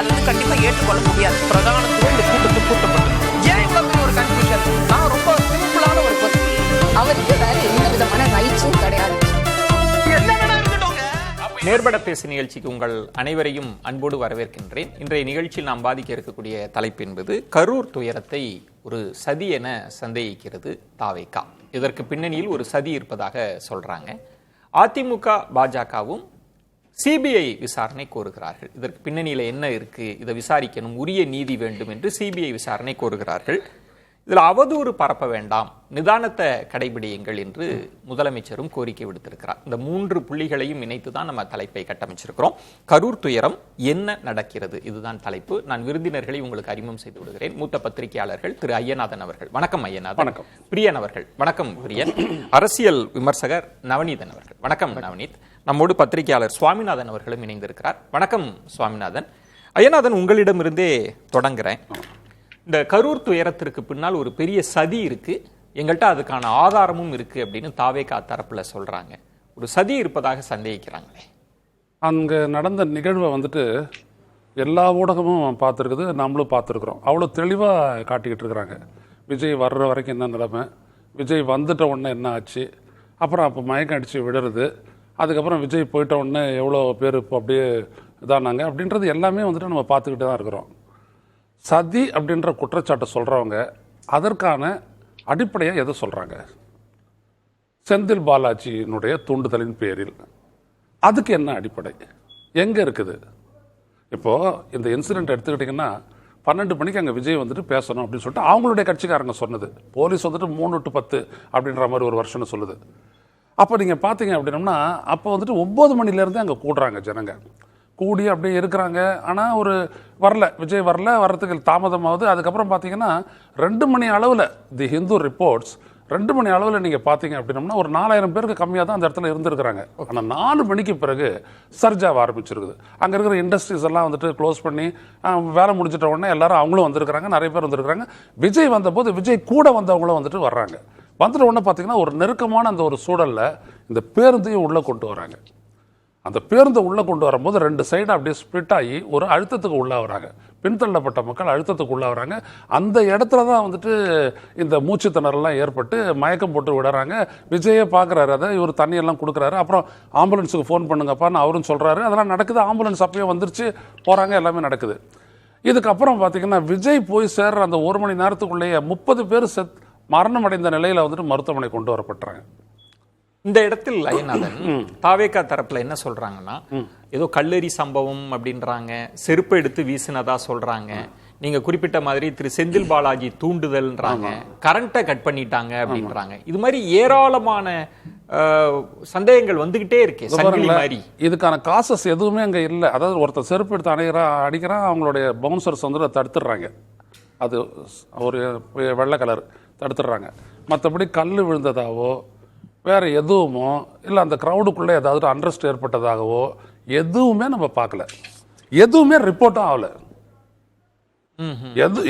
அது வந்து கண்டிப்பா ஏற்றுக்கொள்ள முடியாது. பிரதானத்துவம் இந்த கூட்டத்துக்கு கூட்டப்பட்டது. ஏன் இவ்வளவு பெரிய ஒரு கன்ஃபியூஷன்? நான் ரொம்ப சிம்பிளான ஒரு கொஸ்டின். அவருக்கு வேற எந்த விதமான ரைட்ஸும் கிடையாது. நேர்பட பேசு நிகழ்ச்சிக்கு உங்கள் அனைவரையும் அன்போடு வரவேற்கின்றேன். இன்றைய நிகழ்ச்சியில் நாம் பாதிக்க இருக்கக்கூடிய தலைப்பு என்பது கரூர் துயரத்தை ஒரு சதி என சந்தேகிக்கிறது தாவேகா. இதற்கு பின்னணியில் ஒரு சதி இருப்பதாக சொல்றாங்க. அதிமுக பாஜகவும் சிபிஐ விசாரணை கோருகிறார்கள். இதற்கு பின்னணியில என்ன இருக்கு, இதை விசாரிக்கணும், உரிய நீதி வேண்டும் என்று சிபிஐ விசாரணை கோருகிறார்கள். இதில் அவதூறு பரப்ப வேண்டாம், நிதானத்தை கடைபிடியுங்கள் என்று முதலமைச்சரும் கோரிக்கை விடுத்திருக்கிறார். இந்த 3 புள்ளிகளையும் இணைத்து தான் நம்ம தலைப்பை கட்டமைச்சிருக்கிறோம். கரூர் துயரம் என்ன நடக்கிறது, இதுதான் தலைப்பு. நான் விருந்தினர்களை உங்களுக்கு அறிமுகம் செய்து விடுகிறேன். மூத்த பத்திரிகையாளர்கள் திரு ஐயநாதன் அவர்கள், வணக்கம் ஐயநாதன். வணக்கம். பிரியன் அவர்கள், வணக்கம் பிரியன். அரசியல் விமர்சகர் நவநீதன் அவர்கள், வணக்கம் நவநீத். நம்மோடு பத்திரிகையாளர் சுவாமிநாதன் அவர்களும் இணைந்திருக்கிறார். வணக்கம் சுவாமிநாதன். ஐயநாதன், உங்களிடமிருந்தே தொடங்குறேன். இந்த கரூர் துயரத்திற்கு பின்னால் ஒரு பெரிய சதி இருக்கு, எங்கள்கிட்ட அதுக்கான ஆதாரமும் இருக்கு அப்படின்னு தாவேகா தரப்புல சொல்றாங்க. ஒரு சதி இருப்பதாக சந்தேகிக்கிறாங்களே. அங்கே நடந்த நிகழ்வை வந்துட்டு எல்லா ஊடகமும் பார்த்துருக்குது, நம்மளும் பார்த்துருக்குறோம். அவ்வளோ தெளிவாக காட்டிக்கிட்டு இருக்கிறாங்க. விஜய் வர்ற வரைக்கும் என்ன நிலைமை, விஜய் வந்துட்ட உடனே என்ன ஆச்சு, அப்புறம் அப்போ மயக்கம் அடித்து விடுறது, அதுக்கப்புறம் விஜய் போயிட்ட உடனே எவ்வளோ பேர் இப்போ அப்படியே இதானாங்க அப்படின்றது எல்லாமே வந்துட்டு நம்ம பார்த்துக்கிட்டு தான் இருக்கிறோம். சதி அப்படின்ற குற்றச்சாட்டை சொல்கிறவங்க அதற்கான அடிப்படையாக எதை சொல்கிறாங்க? செந்தில் பாலாஜியினுடைய தூண்டுதலின் பேரில். அதுக்கு என்ன அடிப்படை, எங்கே இருக்குது? இப்போது இந்த இன்சிடென்ட் எடுத்துக்கிட்டிங்கன்னா 12 மணிக்கு அங்கே விஜய் வந்துட்டு பேசணும் அப்படின்னு சொல்லிட்டு அவங்களுடைய கட்சிக்காரங்க சொன்னது. போலீஸ் வந்துட்டு 3 to 10 அப்படின்ற மாதிரி ஒரு வருஷம்னு சொல்லுது. அப்போ நீங்கள் பார்த்தீங்க அப்படின்னம்னா அப்போ வந்துட்டு 9 மணிலேருந்தே அங்கே கூடுறாங்க ஜனங்க. கூடி அப்படியே இருக்கிறாங்க. ஆனால் ஒரு வரல, விஜய் வர்றதுக்கு தாமதமாகுது. அதுக்கப்புறம் பார்த்தீங்கன்னா 2 மணி அளவில் தி ஹிந்து ரிப்போர்ட்ஸ் 2 மணி அளவில் நீங்கள் பார்த்தீங்க அப்படின்னம்னா ஒரு 4000 பேருக்கு கம்மியாக தான் அந்த இடத்துல இருந்திருக்கிறாங்க. ஆனால் 4 மணிக்கு பிறகு சர்ஜாக ஆரம்பிச்சிருக்குது. அங்கே இருக்கிற இண்டஸ்ட்ரீஸ் எல்லாம் வந்துட்டு க்ளோஸ் பண்ணி வேலை முடிச்சிட்ட உடனே எல்லாரும் அவங்களும் வந்திருக்கிறாங்க, நிறைய பேர் வந்திருக்கிறாங்க. விஜய் வந்தபோது விஜய் கூட வந்தவங்களும் வந்துட்டு வர்றாங்க. வந்துட்ட உடனே பார்த்தீங்கன்னா ஒரு நெருக்கமான அந்த ஒரு சூழலில் இந்த பேருந்தையும் உள்ளே கொண்டு வராங்க. அந்த பேருந்தை உள்ளே கொண்டு வரும்போது 2 சைடு அப்படியே ஸ்ப்ளிட் ஆகி ஒரு அழுத்தத்துக்கு உள்ளாகிறாங்க. பின்தள்ளப்பட்ட மக்கள் அழுத்தத்துக்கு உள்ளாகிறாங்க. அந்த இடத்துல தான் வந்துட்டு இந்த மூச்சு திணறலாம் ஏற்பட்டு மயக்கம் போட்டு விடுறாங்க. விஜயே பார்க்குறாரு, அதை இவர் தண்ணியெல்லாம் கொடுக்குறாரு. அப்புறம் ஆம்புலன்ஸுக்கு ஃபோன் பண்ணுங்கப்பான்னு அவரும் சொல்கிறாரு. அதெல்லாம் நடக்குது. ஆம்புலன்ஸ் அப்பயே வந்துருச்சு, போகிறாங்க, எல்லாமே நடக்குது. இதுக்கப்புறம் பார்த்தீங்கன்னா விஜய் போய் சேர்ற அந்த 1 மணி நேரத்துக்குள்ளேயே 30 பேர் மரணம் அடைந்த நிலையில் வந்துட்டு மருத்துவமனை கொண்டு வரப்பட்டாங்க. இந்த இடத்தில் ஐயநாதன் தாவேகா தரப்புல என்ன சொல்றாங்கன்னா, ஏதோ கல்லெறி சம்பவம் அப்படின்றாங்க, செருப்பு எடுத்து வீசினதா சொல்றாங்க, நீங்க குறிப்பிட்ட மாதிரி திரு செந்தில் பாலாஜி தூண்டுதல்ன்றாங்க, கரண்ட்டை கட் பண்ணிட்டாங்க அப்படின்றாங்க. இது மாதிரி ஏராளமான சந்தேகங்கள் வந்துகிட்டே இருக்கு. சங்கிலி மாதிரி இதுக்கான காசஸ் எதுவுமே அங்க இல்லை. அதாவது ஒருத்தர் செருப்பு எடுத்து அடிக்கிறான், அவங்களுடைய பவுன்சர்ஸ் வந்து தடுத்துடுறாங்க. அது ஒரு வெள்ளை கலர் தடுத்துடுறாங்க. மற்றபடி கல் விழுந்ததாவோ வேற எதுவுமோ இல்லை அந்த க்ரௌடுக்குள்ளே ஏதாவது அண்ட்ரஸ்ட் ஏற்பட்டதாகவோ எதுவுமே நம்ம பார்க்கல. எதுவுமே ரிப்போர்ட்டும் ஆகல.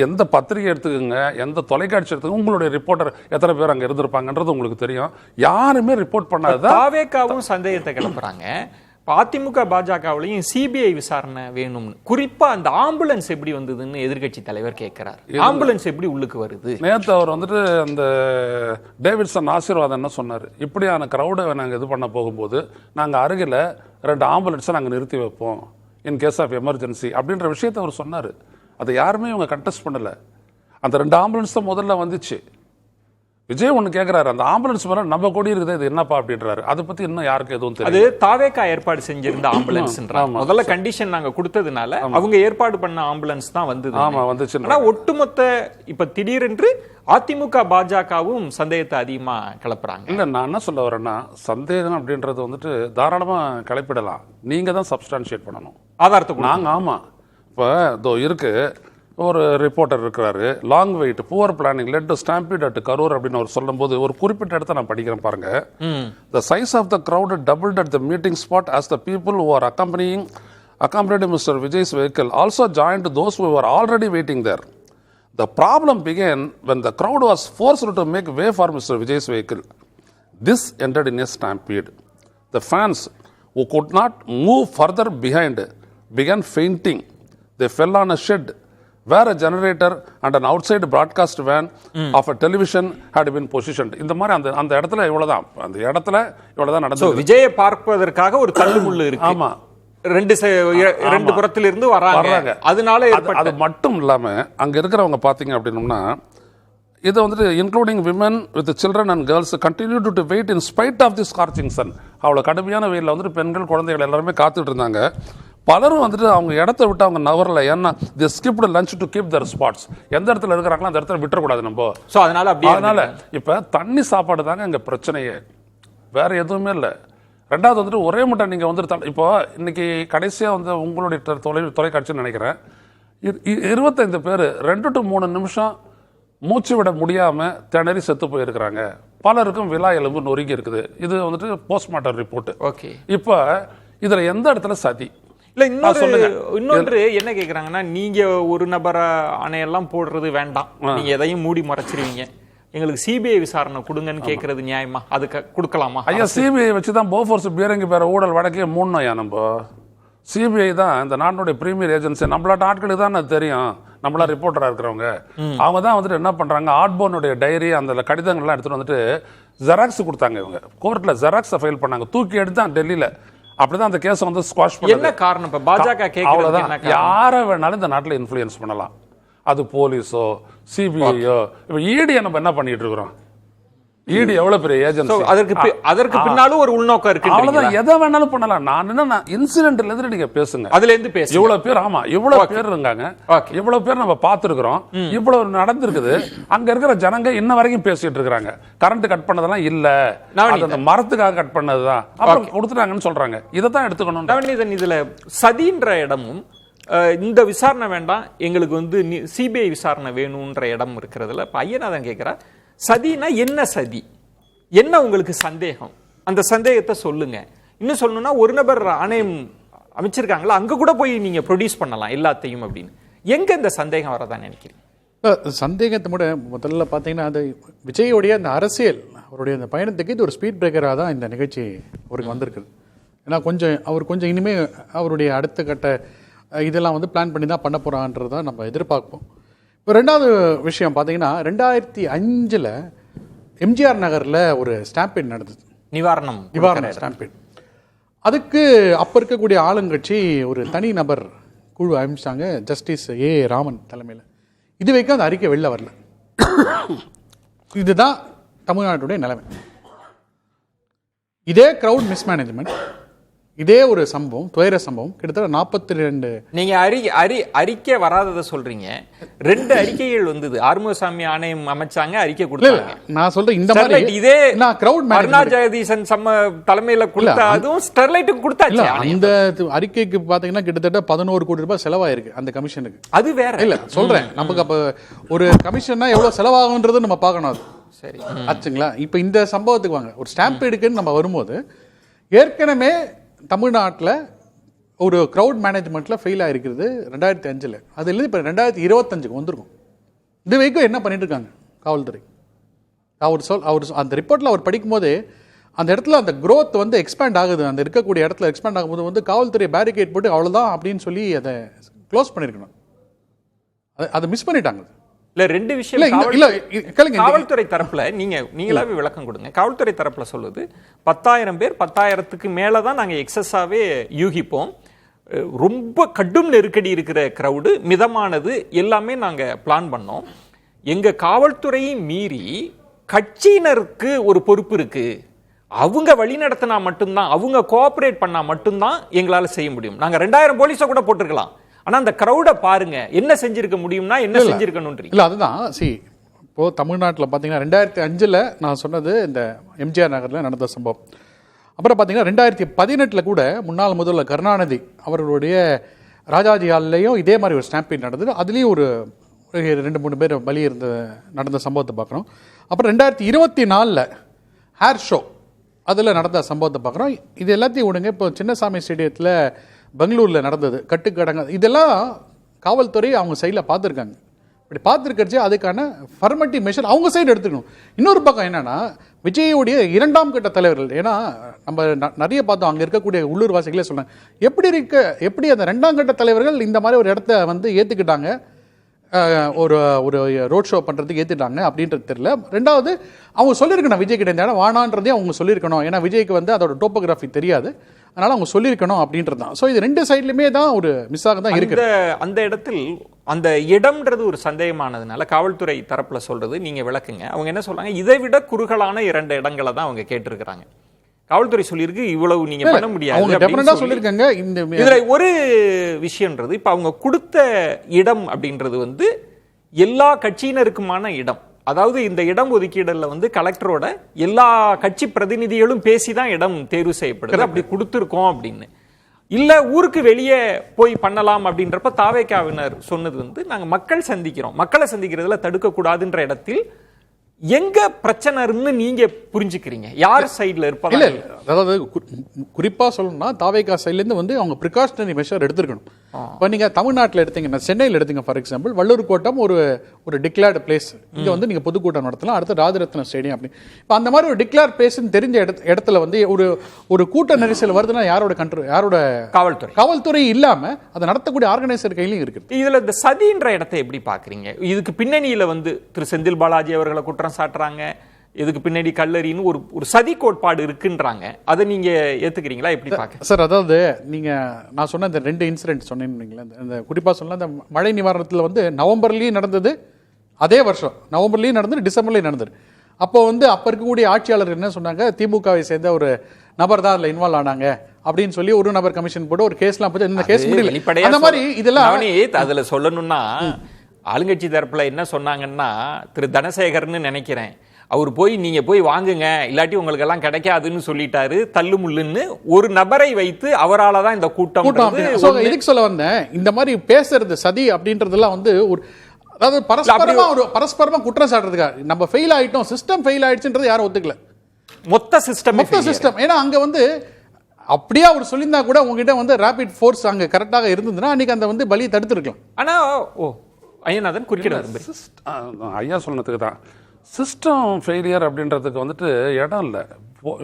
எந்த பத்திரிகை எடுத்துக்கோங்க, எந்த தொலைக்காட்சி எடுத்துக்கோங்க, உங்களுடைய ரிப்போர்ட்டர் எத்தனை பேர் அங்கே இருந்திருப்பாங்கன்றது உங்களுக்கு தெரியும். யாருமே ரிப்போர்ட் பண்ணாத. தாவேகாவும் சந்தேகத்தை கிளப்புறாங்க. அதிமுக பாஜகவிலையும் சிபிஐ விசாரணை வேணும். குறிப்பா அந்த ஆம்புலன்ஸ் எப்படி வந்ததுன்னு எதிர்கட்சி தலைவர் கேட்கிறார். ஆம்புலன்ஸ் எப்படி உள்ளுக்கு வருது? நேற்று அவர் வந்துட்டு அந்த டேவிட்சன் ஆசீர்வாதம் என்ன சொன்னார், இப்படியான கிரௌடை நாங்கள் இது பண்ண போகும்போது நாங்கள் அருகில் 2 ஆம்புலன்ஸை நாங்கள் நிறுத்தி வைப்போம் இன் கேஸ் ஆஃப் எமர்ஜென்சி அப்படின்ற விஷயத்தை அவர் சொன்னார். அதை யாருமே இவங்க கண்டெஸ்ட் பண்ணலை. அந்த 2 ஆம்புலன்ஸ் தான் முதல்ல வந்துச்சு. விஜய் ஒன்று கேட்கிறாரு, அந்த ஆம்புலன்ஸ் மேல நம்ம கொடி இருக்குது, இது என்னப்பா அப்படின்றாரு. அதை பத்தி இன்னும் யாருக்கு எதுவும் தெரியும். அது தாவேகா ஏற்பாடு செஞ்சிருந்த ஆம்புலன்ஸ். முதல்ல கண்டிஷன் நாங்க கொடுத்ததுனால அவங்க ஏற்பாடு பண்ண ஆம்புலன்ஸ் தான் வந்தது. ஆமா வந்துச்சு. ஆனா ஒட்டுமொத்த இப்ப திடீரென்று அதிமுக பாஜகவும் சந்தேகத்தை அதிகமா கிளப்புறாங்க. இல்ல, நான் என்ன சொல்ல வரேன்னா, சந்தேகம் அப்படின்றது வந்துட்டு தாராளமா கிளப்பிடலாம். நீங்க தான் சப்ஸ்டான்ஷியேட் பண்ணணும், ஆதாரத்தை. நாங்க ஆமா இப்போ இதோ இருக்கு, ஒரு ரிப்போர்ட்டர் இருக்கிறாரு, long wait poor planning led to stampede at Karur அப்படின்னு அவர் சொல்லும்போது ஒரு குறிப்பிட்ட இடத்த நான் படிக்கிறேன் பாருங்க. The size of the crowd doubled at the meeting spot as the people who are accompanying Mr. Vijay's vehicle also joined those who were already waiting there. The problem began when the crowd was forced to make way for Mr. Vijay's vehicle. This ended in a stampede. The fans who could not move further behind began fainting. They fell on a shed where a generator and an outside broadcast van of a television had been positioned. இந்த மாதிரி அந்த இடத்துல இவ்வளவுதான், அந்த இடத்துல இவ்வளவுதான் நடந்தது. விஜயை பார்ப்பதற்காக ஒரு தள்ளுமுள்ளு இருக்கு. ஆமா, ரெண்டு புறத்திலிருந்து வராங்க. அதனால அது மட்டும் இல்லாம அங்க இருக்கிறவங்க பாத்தீங்க அப்படின்னா, இது வந்துட்டு including women with children and girls continue to wait in spite of the scorching sun. அவ்வளோ கடுமையான வெயிலில் வந்துட்டு பெண்கள் குழந்தைகள் எல்லாருமே காத்துட்டு இருந்தாங்க. பலரும் வந்துட்டு அவங்க இடத்த விட்டு அவங்க நவரல. ஏன்னா the skipped lunch to keep their spots. எந்த இடத்துல இருக்கிறாங்களோ அந்த இடத்துல விட்டுறக்கூடாது நம்ம. ஸோ அதனால இப்போ தண்ணி சாப்பாடு தாங்க இங்கே பிரச்சனையே, வேற எதுவுமே இல்லை. ரெண்டாவது வந்துட்டு ஒரே மட்டும் நீங்கள் வந்துட்டு இப்போ இன்னைக்கு கடைசியாக வந்து உங்களுடைய தொலைக்காட்சின்னு நினைக்கிறேன், 25 பேர் 2 to 3 நிமிஷம் மூச்சு விட முடியாம திணறி செத்து போயிருக்கிறாங்க. பலருக்கும் விலா எலும்பு நொறுங்கி இருக்குது. இது வந்துட்டு போஸ்ட்மார்ட்டம் ரிப்போர்ட். ஓகே, இப்போ இதுல எந்த இடத்துல சதி இல்ல? இன்னொன்று என்ன கேக்குறாங்கன்னா, நீங்க ஒரு நபர ஆணையெல்லாம் போடுறது வேண்டாம், நீங்க எதையும் மூடி மறைச்சிருவீங்க, எங்களுக்கு சிபிஐ விசாரணை கொடுங்கன்னு கேட்கறது நியாயமா? அது கொடுக்கலாமா? ஐயா, சிபிஐ வச்சுதான் போஃபோர்ஸ் பீரங்கி பேர ஊழல் வழக்கே மூணுயா. நம்ம சிபிஐ தான் இந்த நாட்டினுடைய பிரீமியர் ஏஜென்சி. நம்மளாட்ட ஆட்களுக்கு தான் அது தெரியும், நம்மளா ரிப்போர்ட்டரா இருக்கிறவங்க. அவங்க தான் வந்துட்டு என்ன பண்றாங்க, ஆட்போனுடைய டைரி அந்த கடிதங்கள்லாம் எடுத்துட்டு வந்துட்டு ஜெராக்ஸ் கொடுத்தாங்க. இவங்க கோர்ட்ல ஜெராக்ஸ் ஃபைல் பண்ணாங்க, தூக்கி எடுத்தான் டெல்லியில. அப்படிதான் அந்த கேஸ் வந்து ஸ்குவாஷ் பண்ணது. என்ன காரணம்? இப்ப பாஜக அவ்வளவுதான். யாரை வேணாலும் இந்த நாட்டில் இன்ஃப்ளூயன்ஸ் பண்ணலாம், அது போலீஸோ சிபிஐயோ. இப்ப ஈடி நம்ம என்ன பண்ணிட்டு இருக்கிறோம்? ஈடி எவ்வளவு பெரிய ஏஜென்சி, அதற்கு பின்னாலும் ஒரு உள்நோக்கம் இருக்கு. அவ்வளவுதான், எதை வேணாலும் பண்ணலாம். நான் என்ன இன்சிடென்ட்ல இருந்து நீங்க பேசுங்க, அதுல இருந்து பேசு. இவ்வளவு பேர், ஆமா இவ்வளவு பேர் இருக்காங்க, இவ்வளவு பேர் நம்ம பார்த்திருக்கிறோம், இவ்வளவு நடந்திருக்குது. அங்க இருக்கிற ஜனங்க இன்ன வரைக்கும் பேசிட்டு இருக்காங்க. கரண்ட் கட் பண்ணதெல்லாம் இல்ல, அந்த மரத்துக்காக கட் பண்ணதுதான், அப்புறம் கொடுத்துட்டாங்கன்னு சொல்றாங்க. இதைத்தான் எடுத்துக்கணும். இதுல சதின்ற இடமும் இந்த விசாரணை வேண்டாம், எங்களுக்கு வந்து சிபிஐ விசாரணை வேணும்ன்ற இடம் இருக்கிறதுல ஐயனாதான் கேட்கிறா, சதினா என்ன? சதி என்ன? உங்களுக்கு சந்தேகம், அந்த சந்தேகத்தை சொல்லுங்க. இன்னும் சொல்லணும்னா, ஒரு நபர் ஆணையம் அமைச்சிருக்காங்களா, அங்க கூட போய் நீங்க ப்ரொடியூஸ் பண்ணலாம் எல்லாத்தையும் அப்படின்னு. எங்க இந்த சந்தேகம் வரதான் நினைக்கிறீங்க? சந்தேகத்தை கூட முதல்ல பார்த்தீங்கன்னா, அது விஜயோடைய அந்த அரசியல், அவருடைய அந்த பயணத்துக்கு இது ஒரு ஸ்பீட் பிரேக்கராக தான் இந்த நிகழ்ச்சி அவருக்கு வந்திருக்குது. ஏன்னா அவர் கொஞ்சம் இனிமேல் அவருடைய அடுத்த கட்ட இதெல்லாம் வந்து பிளான் பண்ணி தான் பண்ண போகிறான்றதை நம்ம எதிர்பார்ப்போம். இப்போ ரெண்டாவது விஷயம் பார்த்தீங்கன்னா, 2005 எம்ஜிஆர் நகரில் ஒரு ஸ்டாம்பீட் நடந்தது, நிவாரணம் ஸ்டாம்பீட். அதுக்கு அப்போ இருக்கக்கூடிய ஆளுங்கட்சி ஒரு தனி நபர் குழு அமைச்சாங்க, ஜஸ்டிஸ் ஏ ராமன் தலைமையில். இது வரைக்கும் அந்த அறிக்கை வெளில வரல. இதுதான் தமிழ்நாட்டுடைய நிலைமை. இதே கிரவுட் மிஸ்மேனேஜ்மெண்ட், இதே ஒரு சம்பவம், துயர சம்பவம் கிட்டத்தட்ட 42. நீங்க அறிக்கை வராததை சொல்றீங்க. 2 அறிக்கைகள் வந்தது. ஆறுமுகசாமி ஆணையம் அமைச்சாங்க, அறிக்கை கொடுத்தாங்க. நான் சொல்றேன் இந்த மாதிரி இதே நான் கிரவுட் அருணா ஜெகதீசன் தலைமையில கொடுத்த அதுவும் ஸ்டெர்லைட்டுக்கு கொடுத்தாச்சு. அந்த அறிக்கைக்கு பாத்தீங்கன்னா கிட்டத்தட்ட 11 கோடி ரூபாய் செலவாயிருக்கு அந்த கமிஷனுக்கு. அது வேற இல்ல சொல்றேன், நமக்கு அப்ப ஒரு கமிஷன்னா எவ்வளவு செலவாகுன்றது நம்ம பார்க்கணும். அது சரி ஆச்சுங்களா? இப்ப இந்த சம்பவத்துக்கு வாங்க, ஒரு ஸ்டாம்பீடுக்குன்னு நம்ம வரும்போது ஏற்கனவே தமிழ்நாட்டில் ஒரு க்ரௌட் மேனேஜ்மெண்ட்டில் ஃபெயில் ஆகிருக்கிறது 2005. அதுலேருந்து இப்போ 2025 வந்திருக்கும். இது வரைக்கும் என்ன பண்ணிட்டு இருக்காங்க காவல்துறை? அவர் அந்த ரிப்போர்ட்டில் அவர் படிக்கும்போது அந்த இடத்துல அந்த க்ரோத் வந்து எக்ஸ்பேண்ட் ஆகுது, அந்த இருக்கக்கூடிய இடத்துல எக்ஸ்பேண்ட் ஆகும்போது வந்து காவல்துறை பேரிகேட் போட்டு அவ்வளோதான் அப்படின்னு சொல்லி அதை க்ளோஸ் பண்ணியிருக்கணும். அதை மிஸ் பண்ணிட்டாங்க. இல்ல 2 விஷயம். காவல்துறை தரப்புல நீங்களாவே விளக்கம் கொடுங்க. காவல்துறை தரப்புல சொல்லுது 10,000 பேர், 10,000க்கு மேலதான் நாங்க எக்ஸஸாவே யூகிப்போம். ரொம்ப கடும் நெருக்கடி இருக்கிற கிரவுடு, மிதமானது எல்லாமே நாங்க பிளான் பண்ணோம். எங்க காவல்துறையை மீறி கட்சியினருக்கு ஒரு பொறுப்பு இருக்கு. அவங்க வழி நடத்தினா மட்டும்தான், அவங்க கோஆபரேட் பண்ணா மட்டும்தான் எங்களால செய்ய முடியும். நாங்க 2000 போலீஸை கூட போட்டிருக்கலாம். ஆனா அந்த கிரௌட பாருங்க, என்ன செஞ்சிருக்க முடியும்னா என்ன செஞ்சிருக்கணும். இல்ல அதுதான் இப்போ தமிழ்நாட்டில் பார்த்தீங்கன்னா 2005 நான் சொன்னது இந்த எம்ஜிஆர் நகரில் நடந்த சம்பவம். அப்புறம் பார்த்தீங்கன்னா 2018 கூட முன்னாள் முதல்வர் கருணாநிதி அவர்களுடைய ராஜாஜி ஹால்லையும் இதே மாதிரி ஒரு ஸ்டாம்பீட் நடந்தது. அதுலேயும் ஒரு 2-3 பேர் பலி நடந்த சம்பவத்தை பார்க்குறோம். அப்புறம் 2024 ஹேர் ஷோ அதில் நடந்த சம்பவத்தை பார்க்குறோம். இது எல்லாத்தையும் விடுங்க, இப்போ சின்னசாமி ஸ்டேடியத்தில் பெங்களூரில் நடந்தது கட்டுக்கடங்க, இதெல்லாம் காவல்துறை அவங்க சைடில் பார்த்துருக்காங்க. இப்படி பார்த்துருக்கச்சு அதுக்கான ஃபர்மேட்டிவ் மெஷர் அவங்க சைடு எடுத்துக்கணும். இன்னொரு பக்கம் என்னன்னா விஜயோடைய 2ஆம் கட்ட தலைவர்கள், ஏன்னா நம்ம நிறைய பார்த்தோம் அங்கே இருக்கக்கூடிய உள்ளூர்வாசிகளே சொல்றாங்க எப்படி அந்த 2ஆம் கட்ட தலைவர்கள் இந்த மாதிரி ஒரு இடத்த வந்து ஏற்றுக்கிட்டாங்க, ஒரு ஒரு ரோட் ஷோ பண்ணுறதுக்கு ஏற்றுட்டாங்க அப்படின்றது தெரியல. ரெண்டாவது அவங்க சொல்லியிருக்கணும் விஜய் கிட்ட இந்த இடம் வானான்றதையும் அவங்க சொல்லியிருக்கணும். ஏன்னா விஜய்க்கு வந்து அதோட டோப்போகிராஃபி தெரியாது, அதனால அவங்க சொல்லியிருக்கணும் அப்படின்றது தான். ஸோ இது 2 சைட்லையுமே தான் ஒரு மிஸ் ஆக தான் இருக்குது. அந்த இடத்தில் அந்த இடம்ன்றது ஒரு சந்தேகமானதுனால காவல்துறை தரப்புல சொல்றது நீங்க விளக்குங்க. அவங்க என்ன சொல்றாங்க, இதை விட குறுகலான 2 இடங்களை தான் அவங்க கேட்டிருக்கிறாங்க. காவல்துறை சொல்லியிருக்கு இவ்வளவு நீங்க பண்ண முடியாது சொல்லியிருக்காங்க. இதுல ஒரு விஷயம்ன்றது இப்ப அவங்க கொடுத்த இடம் அப்படின்றது வந்து எல்லா கட்சியினருக்குமான இடம். அதாவது இந்த இடம் ஒதுக்கீடுல வந்து கலெக்டரோட எல்லா கட்சி பிரதிநிதிகளும் பேசிதான் இடம் தேர்வு செய்யப்படுது. அப்படி கொடுத்துருக்கோம் அப்படின்னு இல்ல ஊருக்கு வெளியே போய் பண்ணலாம் அப்படின்றப்ப தாவேகாவினர் சொன்னது வந்து நாங்க மக்களை சந்திக்கிறதுல தடுக்க கூடாதுன்ற இடத்தில் எங்க பிரச்சனைன்னு நீங்க புரிஞ்சுக்கிறீங்க? யார் சைடுல இருப்பாங்க? இல்ல அதாவது குறிப்பா சொல்லணும்னா தாவேகா சைட்ல இருந்து வந்து அவங்க பிரிகாஷனரி மெஷர் எடுத்துக்கணும். இப்போ நீங்க தமிழ்நாட்டில் எடுத்தீங்கன்னா சென்னையில் எடுத்தீங்க ஃபார் எக்ஸாம்பிள், வள்ளூர் கோட்டம் ஒரு டிக்ளேர்டு பிளேஸ். இங்க வந்து நீங்க பொதுக்கூட்டம் நடத்தலாம், அடுத்து ராஜரத்னம் ஸ்டேடியம் அப்படி. இப்போ அந்த மாதிரி ஒரு டிக்ளேர் பிளேஸ்ன்னு தெரிஞ்ச இடத்துல வந்து ஒரு கூட்ட நெரிசல் வருதுன்னா யாரோட காவல்துறை இல்லாம அதை நடத்தக்கூடிய ஆர்கனைசர் கையிலும் இருக்கு. இதுல இந்த சதின்ற இடத்தை எப்படி பாக்குறீங்க? இதுக்கு பின்னணியில வந்து திரு செந்தில் பாலாஜி அவர்களை குற்றம் சாட்டுறாங்க, இதுக்கு பின்னாடி கல்லறின்னு ஒரு சதி கோட்பாடு இருக்குன்றாங்க. அதை நீங்க ஏத்துக்கிறீங்களா? எப்படி பாக்க சார்? அதாவது நான் சொன்ன இந்த 2 இன்சிடென்ட் சொன்னீங்களா, இந்த குறிப்பா சொன்ன இந்த மழை நிவாரணத்தில் வந்து நவம்பர்லயும் நடந்தது, அதே வருஷம் நவம்பர்லயும் நடந்தது, டிசம்பர்லயும் நடந்தது. அப்போ வந்து அப்ப இருக்கக்கூடிய ஆட்சியாளர் என்ன சொன்னாங்க, திமுகவை சேர்ந்த ஒரு நபர் தான் அதுல இன்வால்வ் ஆனாங்க அப்படின்னு சொல்லி ஒரு நபர் கமிஷன் போட்டு ஒரு கேஸ்லாம் போட்டு இந்த கேஸ் முடியல. அந்த மாதிரி இதெல்லாம் அதுல சொல்லணும்னா ஆளுங்கட்சி தரப்புல என்ன சொன்னாங்கன்னா, திரு தனசேகர்னு நினைக்கிறேன், அவர் நீங்க போய் வாங்குங்க இல்லாட்டி உங்களுக்கு எல்லாம் கிடைக்காதுன்னு சொல்லிட்டாரு. தள்ளுமுள்ளுன்னு ஒரு நபரை வைத்து அவரால் தான் இந்த கூட்டம். எதுக்கு சொல்ல வந்தேன், இந்த மாதிரி பேசுறது சதி அப்படின்றதெல்லாம் வந்து ஒரு அதாவது பரஸ்பரமா குற்றம் சாட்டுறதுக்காக நம்ம ஃபெயில் ஆயிட்டோம், சிஸ்டம் ஃபெயில் ஆயிடுச்சுன்றது யாரும் ஒத்துக்கல. மொத்த சிஸ்டம். ஏன்னா அங்க வந்து அப்படியே அவர் சொல்லியிருந்தா கூட உங்ககிட்ட வந்து ரேபிட் ஃபோர்ஸ் அங்க கரெக்டாக இருந்ததுன்னா அன்னைக்கு அந்த வந்து பலியை தடுத்துருக்கலாம். ஆனா ஐயநாதன் குறுக்கிட ஐயா சொன்னதுக்கு தான் சிஸ்டம் ஃபெயிலியர் அப்படின்றதுக்கு வந்துட்டு இடம் இல்லை.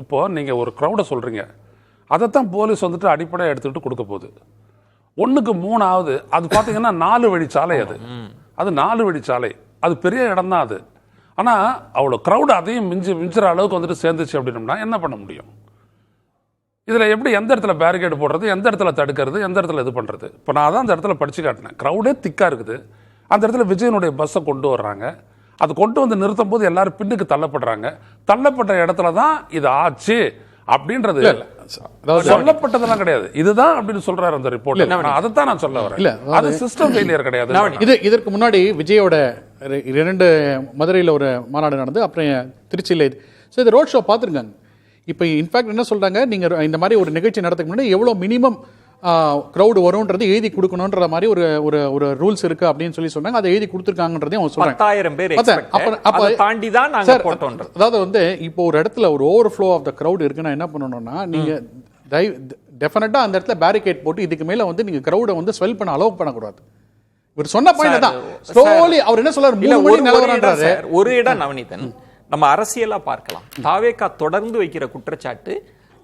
இப்போ நீங்கள் ஒரு க்ரௌடை சொல்கிறீங்க, அதைத்தான் போலீஸ் வந்துட்டு அடிப்படையாக எடுத்துக்கிட்டு கொடுக்க போகுது. 1க்கு 3 ஆகுது, அது பார்த்தீங்கன்னா 4 வழிச்சாலை. அது 4 வழிச்சாலை, அது பெரிய இடம் தான் அது. ஆனால் அவ்வளோ க்ரௌடு அதையும் மிஞ்சுற அளவுக்கு வந்துட்டு சேர்ந்துச்சு அப்படின்னோம்னா என்ன பண்ண முடியும்? இதில் எப்படி எந்த இடத்துல பேரிகேடு போடுறது, எந்த இடத்துல தடுக்கிறது, எந்த இடத்துல இது பண்ணுறது? இப்போ நான் தான் அந்த இடத்துல படித்து காட்டினேன். க்ரௌடே திக்காக இருக்குது, அந்த இடத்துல விஜயனுடைய பஸ்ஸை கொண்டு வர்றாங்க. அது கொண்டு வந்து நிறுத்தும் போது எல்லாரும் பின்னுக்கு தள்ளப்படுறாங்க. தள்ளப்பட்ட இடத்துல தான் இது ஆச்சு அப்படின்றது சொல்லப்பட்டதெல்லாம் கிடையாது. இதுதான் அப்படின்னு சொல்றாரு அந்த ரிப்போர்ட். அதைத்தான் நான் சொல்ல வரேன். அது சிஸ்டம் ஃபெயிலியர் கிடையாது. இதற்கு முன்னாடி விஜயோட 2 மதுரையில் ஒரு மாநாடு நடந்து அப்புறம் திருச்சியில் இது ரோட் ஷோ பார்த்துருக்காங்க. இப்போ இன்ஃபேக்ட் என்ன சொல்றாங்க, நீங்க இந்த மாதிரி ஒரு நிகழ்ச்சி நடத்துக்கு முன்னாடி எவ்வளவு மினிமம் கிரௌட் வரும்ன்றது எழுதி கொடுக்கணும்ன்ற மாதிரி ஒரு ரூல்ஸ் இருக்கு அப்படின்னு சொல்லி சொன்னாங்க. அதை எழுதி கொடுத்துருக்காங்கன்றதையும் அவங்க சொல்றாங்க. 10,000 பேர் தாண்டி தான் நாங்க போட்டோம். அதாவது வந்து இப்போ ஒரு இடத்துல ஒரு ஓவர்ஃப்ளோ ஆஃப் த கிரௌட் இருக்குன்னா என்ன பண்ணணும்னா, நீங்க டெஃபினட்டா அந்த இடத்துல பேரிகேட் போட்டு இதுக்கு மேல வந்து நீங்க கிரௌடை வந்து ஸ்வெல் பண்ண அலோவ் பண்ணக்கூடாது. இவர் சொன்ன பாயிண்ட் தான். ஸ்லோலி அவர் என்ன சொல்றாரு, 3 மணி நிலவரன்றாரு. ஒரு இடம் நவநீதன் நம்ம அரசியலா பார்க்கலாம். தாவேகா தொடர்ந்து வைக்கிற குற்றச்சாட்டு,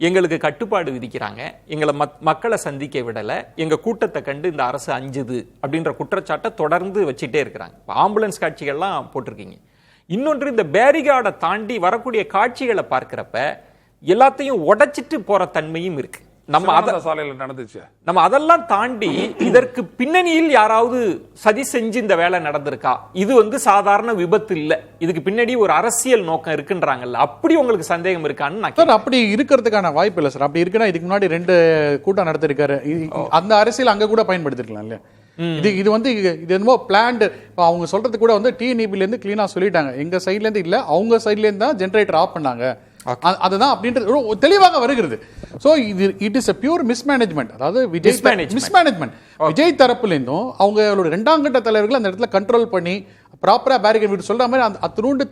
எங்களுக்கு கட்டுப்பாடு விதிக்கிறாங்க, எங்களை மக்களை சந்திக்க விடலை, எங்க கூட்டத்தை கண்டு இந்த அரசு அஞ்சுது அப்படின்ற குற்றச்சாட்டை தொடர்ந்து வச்சுட்டே இருக்கிறாங்க. ஆம்புலன்ஸ் காட்சிகள்லாம் போட்டிருக்கீங்க. இன்னொன்று, இந்த பேரிகார்டை தாண்டி வரக்கூடிய காட்சிகளை பார்க்கிறப்ப எல்லாத்தையும் உடைச்சிட்டு போற தன்மையும் இருக்கு. நம்ம அதெல்லாம் தாண்டி இதற்கு பின்னணியில் யாராவது சதி செஞ்சு இந்த வேலை நடந்திருக்கா? இது வந்து சாதாரண விபத்து இல்ல, இதுக்கு பின்னாடி ஒரு அரசியல் நோக்கம் இருக்குன்றாங்கல்ல, அப்படி உங்களுக்கு சந்தேகம் இருக்கான்னு? அப்படி இருக்கிறதுக்கான வாய்ப்பு இல்லை சார். அப்படி இருக்குன்னா இதுக்கு முன்னாடி 2 கூட்டம் நடத்திருக்காரு. அந்த அரசியல் அங்க கூட பயன்படுத்திருக்கலாம் இல்லையா? இது வந்து இது என்னமோ பிளான்டு. அவங்க சொல்றது கூட வந்து டிஎன்இபில இருந்து கிளீனா சொல்லிட்டாங்க, எங்க சைட்ல இருந்து இல்ல, அவங்க சைட்ல இருந்து தான் ஜெனரேட்டர் ஆஃப் பண்ணாங்க. அதுதான் அப்படின்றது தெளிவாக வருகிறது. So it is a pure mismanagement. அதாவது மிஸ்மேனேஜ்மெண்ட் விஜய் தரப்புல இருந்தும் அவங்களோட 2ஆம் கட்ட தலைவர்கள் அந்த இடத்துல கண்ட்ரோல் பண்ணி ப்ராப்பரா பேரிகேட் விட்டு சொல்ற மாதிரி அந்த துருண்டு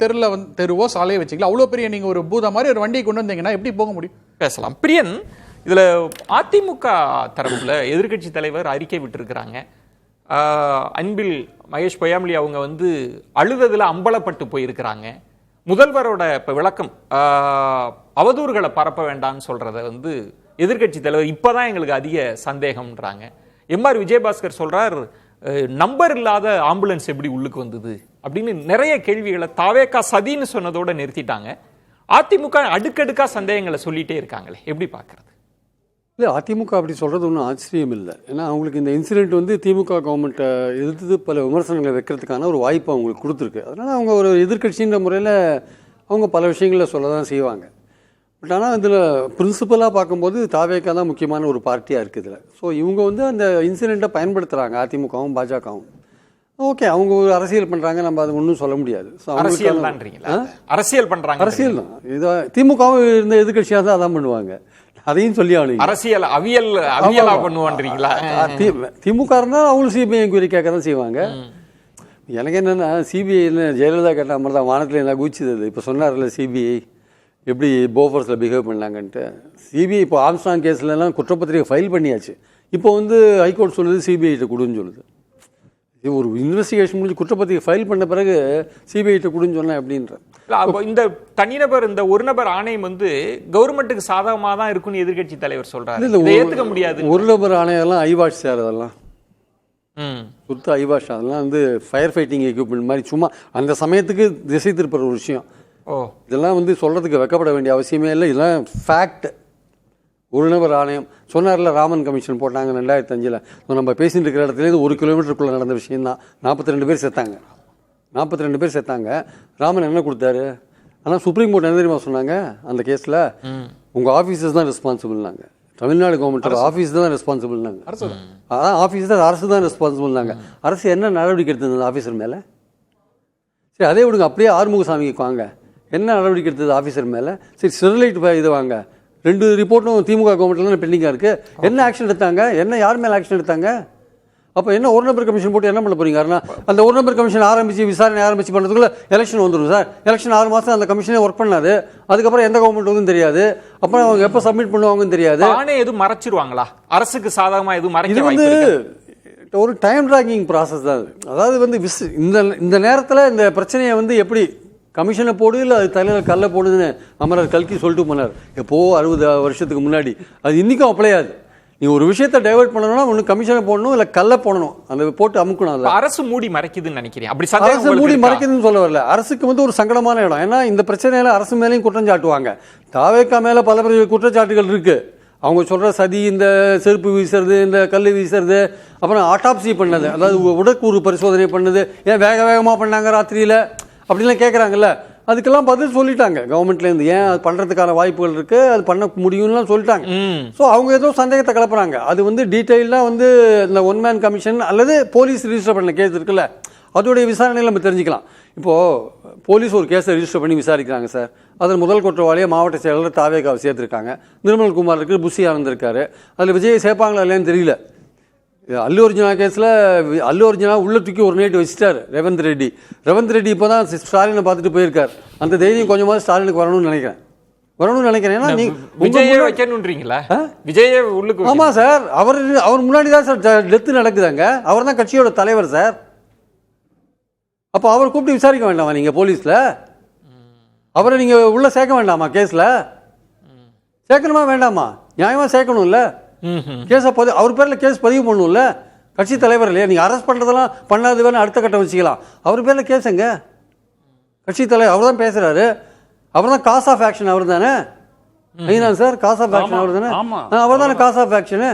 தெருவோ சாலையை வச்சுக்கலாம். அவ்வளவு பெரிய நீங்க ஒரு பூத மாதிரி ஒரு வண்டியை கொண்டு வந்தீங்கன்னா எப்படி போக முடியும்? பேசலாம். பிரியன், இதுல அதிமுக தரப்புல எதிர்கட்சி தலைவர் அறிக்கை விட்டு இருக்கிறாங்க. அன்பில் மகேஷ் பொய்யாமொழி அவங்க வந்து அழுததுல அம்பலப்பட்டு போயிருக்கிறாங்க. முதல்வரோட இப்ப விளக்கம் அவதூறுகளை பரப்ப வேண்டாம்னு சொல்றத வந்து எதிர்கட்சி தலைவர் இப்பதான் எங்களுக்கு அதிக சந்தேகம்ன்றாங்க. எம்ஆர் விஜயபாஸ்கர் சொல்றார், நம்பர் இல்லாத ஆம்புலன்ஸ் எப்படி உள்ளுக்கு வந்தது அப்படின்னு நிறைய கேள்விகளை தாவேக்கா சதின்னு சொன்னதோட நிறுத்திட்டாங்க. அதிமுக அடுக்கடுக்கா சந்தேகங்களை சொல்லிட்டே இருக்காங்களே, எப்படி பார்க்கறது? இல்லை, அதிமுக அப்படி சொல்கிறது ஒன்றும் ஆச்சரியம் இல்லை. ஏன்னா அவங்களுக்கு இந்த இன்சிடென்ட் வந்து திமுக கவர்மெண்ட்டை எதிர்த்து பல விமர்சனங்களை வைக்கிறதுக்கான ஒரு வாய்ப்பு அவங்களுக்கு கொடுத்துருக்கு. அதனால் அவங்க ஒரு எதிர்கட்சின்ற முறையில் அவங்க பல விஷயங்களை சொல்ல தான் செய்வாங்க. பட் ஆனால் இதில் பிரின்சிபலாக பார்க்கும்போது தாவேக்கா தான் முக்கியமான ஒரு பார்ட்டியாக இருக்குது இதில். ஸோ இவங்க வந்து அந்த இன்சிடெண்ட்டை பயன்படுத்துகிறாங்க, அதிமுகவும் பாஜகவும். ஓகே, அவங்க ஒரு அரசியல் பண்ணுறாங்க, நம்ம அது ஒன்றும் சொல்ல முடியாது. ஸோ அரசியல் பண்ணுறாங்க, அரசியல் தான். இதை திமுகவும் இருந்த எதிர்கட்சியாக தான் அதான் பண்ணுவாங்க. அதையும் சொல்லி ஆளுங்க அரசியல் அவியலா பண்ணுவான்றீங்களா? திமுக இருந்தால் அவங்களும் சிபிஐ என்கொயரி கேட்க தான் செய்வாங்க. எனக்கு என்னென்னா சிபிஐ ஜெயலலிதா கேட்ட மாதிரி தான் வானத்தில் என்ன குதிச்சுது. இப்போ சொன்னார்ல சிபிஐ எப்படி போஃபர்ஸில் பிஹேவ் பண்ணாங்கன்ட்டு. சிபிஐ இப்போ ஆம்ஸ்டாங் கேஸ்லலாம் குற்றப்பத்திரிகை ஃபைல் பண்ணியாச்சு. இப்போ வந்து ஹைகோர்ட் சொல்லுது சிபிஐட்ட கொடுன்னு சொல்லுது. இது ஒரு இன்வெஸ்டிகேஷன் முடிஞ்சு குற்றப்பத்திரிகை ஃபைல் பண்ண பிறகு சிபிஐட்ட கொடுன்னு சொன்னா எப்படின்ற. இந்த தனிநபர் இந்த ஒரு நபர் ஆணையம் வந்து கவர்மெண்ட்டுக்கு சாதகமாக தான் இருக்குன்னு எதிர்கட்சி தலைவர் சொல்றாரு. ஏற்றுக்க முடியாது. ஒரு நபர் ஆணையெல்லாம் ஐவாஷ் சார், அதெல்லாம் சுத்த ஐவாஷ். அதெல்லாம் வந்து ஃபயர் ஃபைட்டிங் எக்யூப்மெண்ட் மாதிரி சும்மா அந்த சமயத்துக்கு திசை திருப்புற ஒரு விஷயம். இதெல்லாம் வந்து சொல்றதுக்கு வெக்கப்பட வேண்டிய அவசியமே இல்லை. இதெல்லாம் ஃபேக்ட். ஒரு நபர் ஆணையம் சொன்னார்ல, ராமன் கமிஷன் போட்டாங்க 2005. நம்ம பேசிட்டு இருக்கிற இடத்துலேருந்து 1 கிலோமீட்டருக்குள்ளே நடந்த விஷயம்தான். 42 பேர் செத்தாங்க. 42 பேர் செத்தாங்க. ராமன் என்ன கொடுத்தாரு? ஆனால் சுப்ரீம் கோர்ட் என்ன தெரியுமா சொன்னாங்க அந்த கேஸில்? உங்கள் ஆஃபீஸர்ஸ் தான் ரெஸ்பான்சிபிள்னாங்க. தமிழ்நாடு கவர்மெண்ட் ஆஃபீஸ் தான் ரெஸ்பான்சிபிள்னாங்க. அதான் ஆஃபீஸ் தான், அரசு தான் ரெஸ்பான்சிபிள்னாங்க. அரசு என்ன நடவடிக்கை எடுத்தது அந்த ஆஃபீஸர் மேலே? சரி, அதே விடுங்க, அப்படியே ஆறுமுகசாமிக்கு வாங்க, என்ன நடவடிக்கை எடுத்தது ஆஃபீஸர் மேலே? சரி, ஸ்டெர்லைட் இது வாங்க, 2 ரிப்போர்ட்டும் திமுக கவர்மெண்ட்ல பெண்டிங்காக இருக்குது. என்ன ஆக்ஷன் எடுத்தாங்க? என்ன யார் மேலே ஆக்ஷன் எடுத்தாங்க? அப்போ என்ன ஒரு நம்பர் கமிஷன் போட்டு என்ன பண்ண போறீங்க? அந்த ஒரு நம்பர் கமிஷன் ஆரம்பிச்சு விசாரணை ஆரம்பிச்சு பண்ணுறதுக்குள்ள எலெக்ஷன் வந்துடும் சார். எலெக்ஷன் 6 மாதம் அந்த கமிஷனே ஒர்க் பண்ணாது. அதுக்கப்புறம் எந்த கவர்மெண்ட் வந்து தெரியாது. அப்புறம் அவங்க எப்போ சப்மிட் பண்ணுவாங்கன்னு தெரியாது. ஆனே எதுவும் மறைச்சிருவாங்களா? அரசுக்கு சாதகமாக எதுவும் மறைக்க? இது வந்து ஒரு டைம் ட்ராக்கிங் ப்ராசஸ் தான். அதாவது வந்து இந்த நேரத்தில் இந்த பிரச்சனையை வந்து எப்படி கமிஷனை போடு இல்லை அது தலையில் கல்லை போடுதுன்னு அமரர் கல்கி சொல்லிட்டு போனார் எப்போ 60 வருஷத்துக்கு முன்னாடி. அது இன்றைக்கும் அப்ளை ஆகுது. நீ ஒரு விஷயத்தை டைவர்ட் பண்ணணும்னா ஒன்று கமிஷனை போடணும், இல்லை கல்லை போடணும், அந்த போட்டு அமுக்கணும். அது அரசு மூடி மறைக்குதுன்னு நினைக்கிறேன். அப்படி அரசு மூடி மறைக்குதுன்னு சொல்ல வரல. அரசுக்கு வந்து ஒரு சங்கடமான இடம். ஏன்னா இந்த பிரச்சனையில அரசு மேலேயும் குற்றம் சாட்டுவாங்க. தாவேக்கா மேலே பல குற்றச்சாட்டுகள் இருக்கு. அவங்க சொல்ற சதி, இந்த செருப்பு வீசுறது, இந்த கல் வீசுறது, அப்புறம் ஆட்டாப்சி பண்ணது, அதாவது உடற்கூறு பரிசோதனை பண்ணது, ஏன் வேக வேகமாக பண்ணாங்க ராத்திரியில் அப்படின்லாம் கேட்குறாங்கல்ல. அதுக்கெல்லாம் பதில் சொல்லிட்டாங்க கவர்மெண்ட்லேருந்து. ஏன் அது பண்ணுறதுக்கான வாய்ப்புகள் இருக்குது, அது பண்ண முடியும்லாம் சொல்லிட்டாங்க. ஸோ அவங்க ஏதோ சந்தேகத்தை கிளப்புறாங்க. அது வந்து டீட்டெயிலாக வந்து இந்த 1 மேன் கமிஷன் அல்லது போலீஸ் ரிஜிஸ்டர் பண்ண கேஸ் இருக்குல்ல, அதோடைய விசாரணையில் நம்ம தெரிஞ்சுக்கலாம். இப்போது போலீஸ் ஒரு கேஸை ரிஜிஸ்டர் பண்ணி விசாரிக்கிறாங்க சார். அதில் முதல் குற்றவாளியை மாவட்ட செயலாளர் தாவேக்காவை சேர்த்துருக்காங்க. நிர்மல்குமார் இருக்குது, புஷி ஆனந்த் இருக்காரு. அதில் விஜய் சேர்ப்பாங்களா இல்லையான்னு தெரியல. அல்லு அர்ஜுனா கேஸில் அல்லு அர்ஜுனா உள்ள தூக்கி ஒரு நைட்டு வச்சுட்டார் ரேவந்த் ரெட்டி. இப்போ தான் ஸ்டாலினை பார்த்துட்டு போயிருக்கார். அந்த தைரியம் கொஞ்சமாவது ஸ்டாலினுக்கு வரணும்னு நினைக்கிறேன். ஏன்னா ஆமாம் சார், அவர் முன்னாடி தான் சார் டெத்து நடக்குதாங்க. அவர் தான் கட்சியோட தலைவர் சார். அப்போ அவர் கூப்பிட்டு விசாரிக்க வேண்டாமா நீங்கள் போலீஸில்? அவரை நீங்கள் உள்ள சேர்க்க வேண்டாமா? கேஸில் சேர்க்கணுமா வேண்டாமா? நியாயமாக சேர்க்கணும்ல. கேஸை அவர் பேரில் கேஸ் பதிவு பண்ணணும்ல. கட்சி தலைவர் இல்லையா? நீங்கள் அரெஸ்ட் பண்ணுறதெல்லாம் பண்ணாது வேணும், அடுத்த கட்டம் வச்சுக்கலாம். அவர் பேரில் கேஸுங்க. கட்சி தலைவர் அவர் தான் பேசுகிறாரு. அவர் தான் காஸ் ஆஃப் ஆக்ஷன். அவர் தானே சார் காஸ் ஆஃப் ஆக்ஷன்? அவர் தானே அவர் தானே காஸ் ஆஃப் ஆக்ஷனு.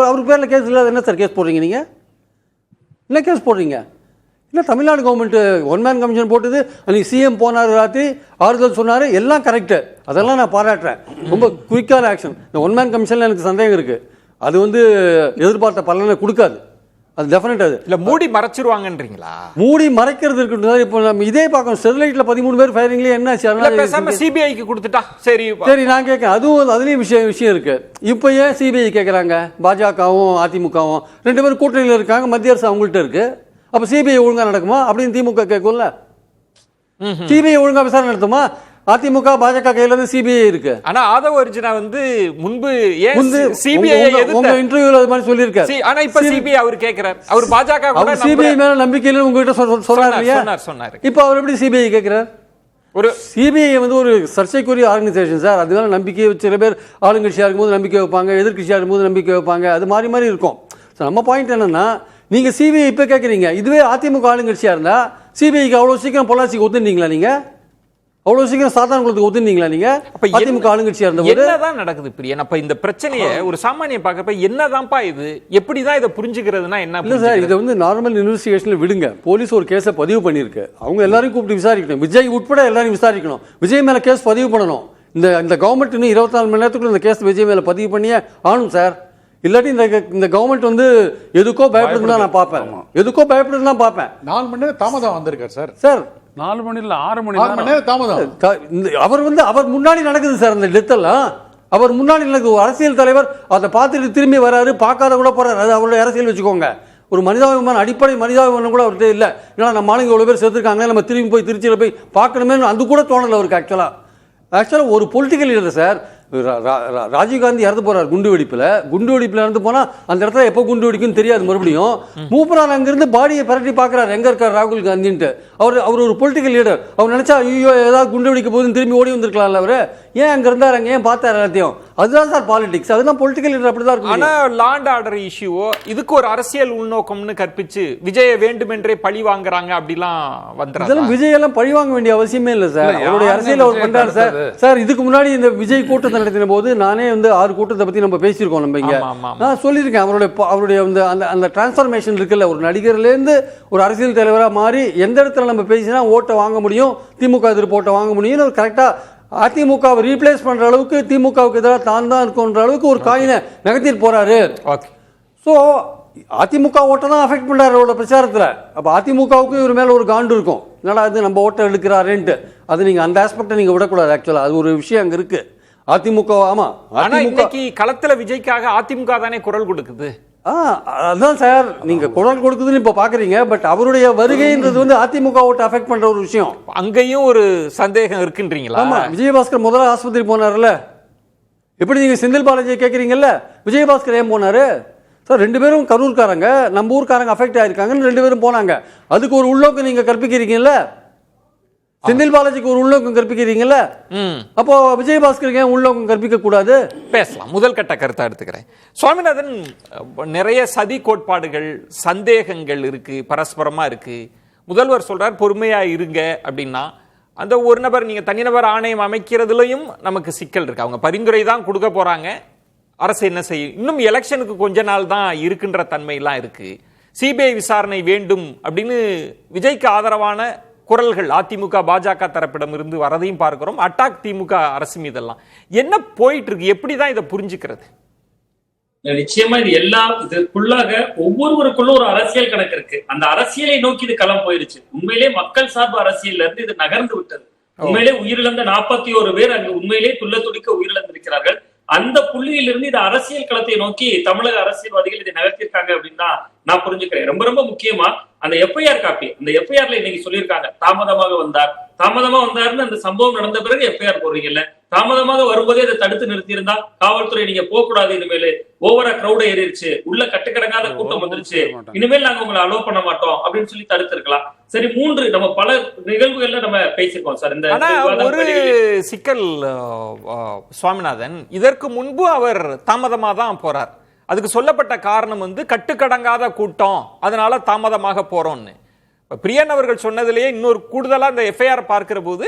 அவர் பேரில் கேஸ் இல்லாத என்ன சார் கேஸ் போடுறீங்க? நீங்கள் என்ன கேஸ் போடுறீங்க? இல்லை, தமிழ்நாடு கவர்மெண்ட் 1 மேன் கமிஷன் போட்டது. அன்றைக்கி சிஎம் போனார், ராத்திரி ஆறுதல் சொன்னார், எல்லாம் கரெக்டு. அதெல்லாம் நான் பாராட்டுறேன். ரொம்ப குயிக்கான ஆக்ஷன். இந்த 1 மேன் கமிஷனில் எனக்கு சந்தேகம் இருக்குது. அது வந்து எதிர்பார்த்த பலனை கொடுக்காது. அது டெஃபினட். அது இல்லை, மூடி மறைச்சிருவாங்கன்றீங்களா? மூடி மறைக்கிறது இருக்கட்டும். இப்போ நம்ம இதே பார்க்கணும். ஸ்டெர்லைட்டில் 13 பேர் ஃபயரிங்லேயே என்ன ஆச்சு? சிபிஐக்கு கொடுத்துட்டா சரி. நான் கேட்கேன். அதுலேயும் விஷயம் இருக்குது. இப்போ ஏன் சிபிஐ கேட்குறாங்க? பாஜகவும் அதிமுகவும் 2 பேரும் கூட்டணியில் இருக்காங்க. மத்திய அரசு அவங்கள்ட்ட இருக்குது. அப்போ சிபிஐ ஒழுங்காக நடக்குமா அப்படின்னு திமுக கேட்கும்ல. சிபிஐ ஒழுங்காக விசாரணை நடத்துமா? அதிமுக பாஜக கையில இருந்து சிபிஐ இருக்கு. ஆனா ஆதவ அர்ஜுனா வந்து முன்பு ஏன் முந்து சிபிஐ உங்க இன்டர்வியூல அது மாதிரி சொல்லியிருக்காரு. ஆனா இப்ப சிபிஐ அவர் கேக்குறாரு. அவர் பாஜக கூட சிபிஐ மேல நம்பிக்கை இல்லைன்னு உங்ககிட்ட சொன்னாரு. இப்ப அவர் எப்படி சிபிஐ கேட்கிறார்? ஒரு சிபிஐ வந்து ஒரு சர்ச்சைக்குரிய ஆர்கனைசேஷன் சார். அது மேல நம்பிக்கை சில பேர் ஆளுங்கட்சியா இருக்கும்போது நம்பிக்கை வைப்பாங்க, எதிர்கட்சியா இருக்கும்போது நம்பிக்கை வைப்பாங்க. அது மாறி மாறி இருக்கும். நம்ம பாயிண்ட் என்னன்னா, நீங்க சிபிஐ இப்ப கேட்கறீங்க. இதுவே அதிமுக ஆளுங்கட்சியா இருந்தா சிபிஐக்கு அவ்வளவு சீக்கிரம் பொள்ளாச்சிக்கு ஒத்துனீங்களா? நீங்க அவ்வளவு சீக்கிரம் சாதாரண குலத்துக்கு ஒத்துனீங்களா? நீங்க அதிமுக ஆளுங்கட்சியா இருந்த போது என்னதான் நடக்குது பிரியன்? அப்ப இந்த பிரச்சனையை ஒரு சாமானிய பாக்குறப்ப என்னதான்ப்பா இது, எப்படிதான் இதை புரிஞ்சுக்கிறதுனா என்ன? இல்ல சார், இதை வந்து நார்மல் இன்வெஸ்டிகேஷன்ல விடுங்க. போலீஸ் ஒரு கேஸை பதிவு பண்ணிருக்கு. அவங்க எல்லாரையும் கூப்பிட்டு விசாரிக்கணும். விஜய் உட்பட எல்லாரையும் விசாரிக்கணும். விஜய் மேல கேஸ் பதிவு பண்ணணும். இந்த கவர்மெண்ட் இன்னும் 24 மணி நேரத்துக்குள்ள இந்த கேஸ் விஜய் மேல பதிவு பண்ணியே ஆகணும் சார். இல்லாட்டி இந்த கவர்மெண்ட் வந்து எதுக்கோ பயப்படுதுன்னு நான் பார்ப்பேன். எதுக்கோ பயப்படுதுன்னு தான் பார்ப்பேன். 4 மணி நேரம் தாமதம் வந்திருக்காரு சார். சார் 4 மணி இல்ல 6 மணி நேரம் தாமதம். அவர் முன்னாடி நடக்குது சார். அந்த டெத் எல்லாம் அவர் முன்னாடி நடக்குது. ஒரு அரசியல் தலைவர் அதை பார்த்துட்டு திரும்பி வராரு, பார்க்காத கூட போறாரு. அது அவருடைய அரசியல் வச்சுக்கோங்க. ஒரு மனிதாபிமானம், அடிப்படை மனிதாபிமானம் கூட அவர்கிட்ட இல்லை. ஏன்னா நம்ம ஆளுங்க எவ்வளவு பேர் சேர்த்துருக்காங்க, நம்ம திரும்பி போய் திருச்சியில் போய் பார்க்கணுமே அது கூட தோணலை அவருக்கு. ஆக்சுவலா ஒரு பொலிட்டிக்கல் லீடர் சார். ராஜீவ்காந்தி இறந்து போறாரு குண்டு வெடிப்புல இறந்து போனா அந்த இடத்துல எப்போ குண்டு வெடிக்குன்னு தெரியாது. மறுபடியும் மூப்பரான் அங்கிருந்து பாடியை பரட்டி பாக்குறாரு, எங்க இருக்கார் ராகுல் காந்தின்ட்டு. அவர் ஒரு பொலிட்டிக்கல் லீடர். அவர் நினைச்சா ஐயோ ஏதாவது குண்டு வெடிக்க போகுதுன்னு திரும்பி ஓடி வந்திருக்கலாம்ல. அவரு ஏன் அங்க இருந்தாரு, அங்க ஏன் பார்த்தாரு எல்லாத்தையும்? அதுதான் சார் பாலிடிக்ஸ். அதுதான் பொலிட்டிக்கல் லீடர். அப்படிதான் இருக்கும். ஆனா லாண்ட் ஆர்டர் இஷ்யூவோ இதுக்கு ஒரு அரசியல் உள்நோக்கம்னு கற்பிச்சு விஜய வேண்டுமென்றே பழி வாங்குறாங்க. அப்படிலாம் வந்து விஜய் எல்லாம் பழி வாங்க வேண்டிய அவசியமே இல்லை சார். அவருடைய அரசியல் அவர் பண்றாரு சார். சார் இதுக்கு முன்னாடி இந்த விஜய் கூட்டத்தை நடத்தின போது நானே வந்து 6 கூட்டத்தை பத்தி நம்ம பேசியிருக்கோம். நம்ம இங்க நான் சொல்லியிருக்கேன். அவருடைய அந்த டிரான்ஸ்ஃபர்மேஷன் இருக்குல்ல, ஒரு நடிகர்ல இருந்து ஒரு அரசியல் தலைவரா மாறி எந்த இடத்துல நம்ம பேசினா ஓட்டை வாங்க முடியும், திமுக எதிர்ப்பு ஓட்டை வாங்க முடியும், கரெக்டா அதிமுகவை ரீப்ளேஸ் பண்ற அளவுக்கு திமுகவுக்கு எதிராக தான் இருக்குன்ற அளவுக்கு ஒரு காயினை நகர்த்திட்டு போறாரு. ஸோ அதிமுக ஓட்டை தான் அஃபெக்ட் பண்றாரு அவரோட பிரச்சாரத்தில். அப்போ அதிமுகவுக்கு இவர் மேல ஒரு காண்டு இருக்கும். என்னடா அது நம்ம ஓட்டை எடுக்கிறாருன்ட்டு. அது நீங்க அந்த ஆஸ்பெக்டை நீங்க விடக்கூடாது. ஆக்சுவலா அது ஒரு விஷயம் அங்க இருக்கு. அதிமுக ஆமா. ஆனா இன்னைக்கு களத்துல விஜய்க்காக அதிமுக தானே குரல் கொடுக்குது. அதான் சார், நீங்க குரல் கொடுக்குதுன்னு இப்ப பாக்குறீங்க. பட் அவருடைய வருகைன்றது வந்து அதிமுக ஓட்டு அஃபெக்ட் பண்ற ஒரு விஷயம். அங்கேயும் ஒரு சந்தேகம் இருக்குன்றீங்களா? ஆமா. விஜயபாஸ்கர் முதல்ல ஆஸ்பத்திரி போனார்ல. எப்படி நீங்க செந்தில் பாலாஜியை கேட்குறீங்கல்ல, விஜயபாஸ்கர் ஏன் போனாரு சார்? 2 பேரும் கரூர்காரங்க, நம்ம ஊர்க்காரங்க அஃபெக்ட் ஆயிருக்காங்கன்னு 2 பேரும் போனாங்க. அதுக்கு ஒரு உள்நோக்கம் நீங்க கற்பிக்கிறீங்கல்ல. செந்தில் பாலாஜிக்கு ஒரு உள்நோக்கம் கற்பிக்கிறீங்கல்ல, அப்போ விஜயபாஸ்கருக்கு ஏன் உள்நோக்கம் கற்பிக்க கூடாது? பேசலாம். முதல் கட்ட கருத்தா எடுத்துக்கிறேன். சுவாமிநாதன், நிறைய சதி கோட்பாடுகள், சந்தேகங்கள் இருக்கு, பரஸ்பரமா இருக்கு. முதல்வர் சொல்றார் பொறுமையா இருங்க அப்படின்னா, அந்த ஒரு நபர் நீங்க தனிநபர் ஆணையம் அமைக்கிறதுலயும் நமக்கு சிக்கல் இருக்கு. அவங்க பரிந்துரை தான் கொடுக்க போறாங்க. அரசு என்ன செய்யும்? இன்னும் எலெக்ஷனுக்கு கொஞ்ச நாள் தான் இருக்குன்ற தன்மையெல்லாம் இருக்கு. சிபிஐ விசாரணை வேண்டும் அப்படின்னு விஜய்க்கு ஆதரவான குரல்கள் அதிமுக பாஜக தரப்பிடம் இருந்து வரதையும் பார்க்கிறோம். அட்டாக் திமுக அரசு மீதெல்லாம் என்ன போயிட்டு இருக்கு? எப்படிதான் இதை புரிஞ்சுக்கிறது? நிச்சயமா இது இதுக்குள்ளாக ஒவ்வொருவருக்குள்ள ஒரு அரசியல் கணக்கு இருக்கு. அந்த அரசியலை நோக்கி இது களம் போயிருச்சு. உண்மையிலே மக்கள் சார்பு அரசியல்ல இருந்து இது நகர்ந்து விட்டது. உண்மையிலே உயிரிழந்த 41 பேர் அங்கு உண்மையிலே துள்ள துடிக்க உயிரிழந்திருக்கிறார்கள். அந்த புள்ளியிலிருந்து இந்த அரசியல் களத்தை நோக்கி தமிழக அரசியல்வாதிகள் இதை நகர்த்திருக்காங்க அப்படின்னு தான் நான் புரிஞ்சுக்கிறேன். ரொம்ப ரொம்ப முக்கியமா அந்த எஃப்ஐஆர் காப்பி, அந்த எஃப்ஐஆர்ல இன்னைக்கு சொல்லியிருக்காங்க தாமதமா வந்தாருன்னு. அந்த சம்பவம் நடந்த பிறகு எஃப்ஐஆர் போடுறீங்கல்ல, தாமதமாக வரும்போதே அதை தடுத்து நிறுத்தி இருந்தா காவல்துறை நீங்க போக கூடாது, இனிமேல் ஓவரா கிரௌட் ஏறிடுச்சு, உள்ள கட்டுக்கடங்காத கூட்டம் வந்துருச்சு, இனிமேல் நாங்க உங்களை அலோவ் பண்ண மாட்டோம் அப்படின்னு சொல்லி தடுத்து இருக்கலாம். சரி, 3 நம்ம பல நிகழ்வுகள்ல நம்ம பேசிருக்கோம் சார். இந்த ஒரு சிக்கல் சுவாமிநாதன், இதற்கு முன்பு அவர் தாமதமா தான் போறார். அதுக்கு சொல்லப்பட்ட காரணம் வந்து கட்டுக்கடங்காத கூட்டம், அதனால தாமதமாக போறோம்னு. பிரியன் அவர்கள் சொன்னதிலேயே இன்னொரு கூடுதலா இந்த எஃப்ஐஆர் பார்க்கிற போது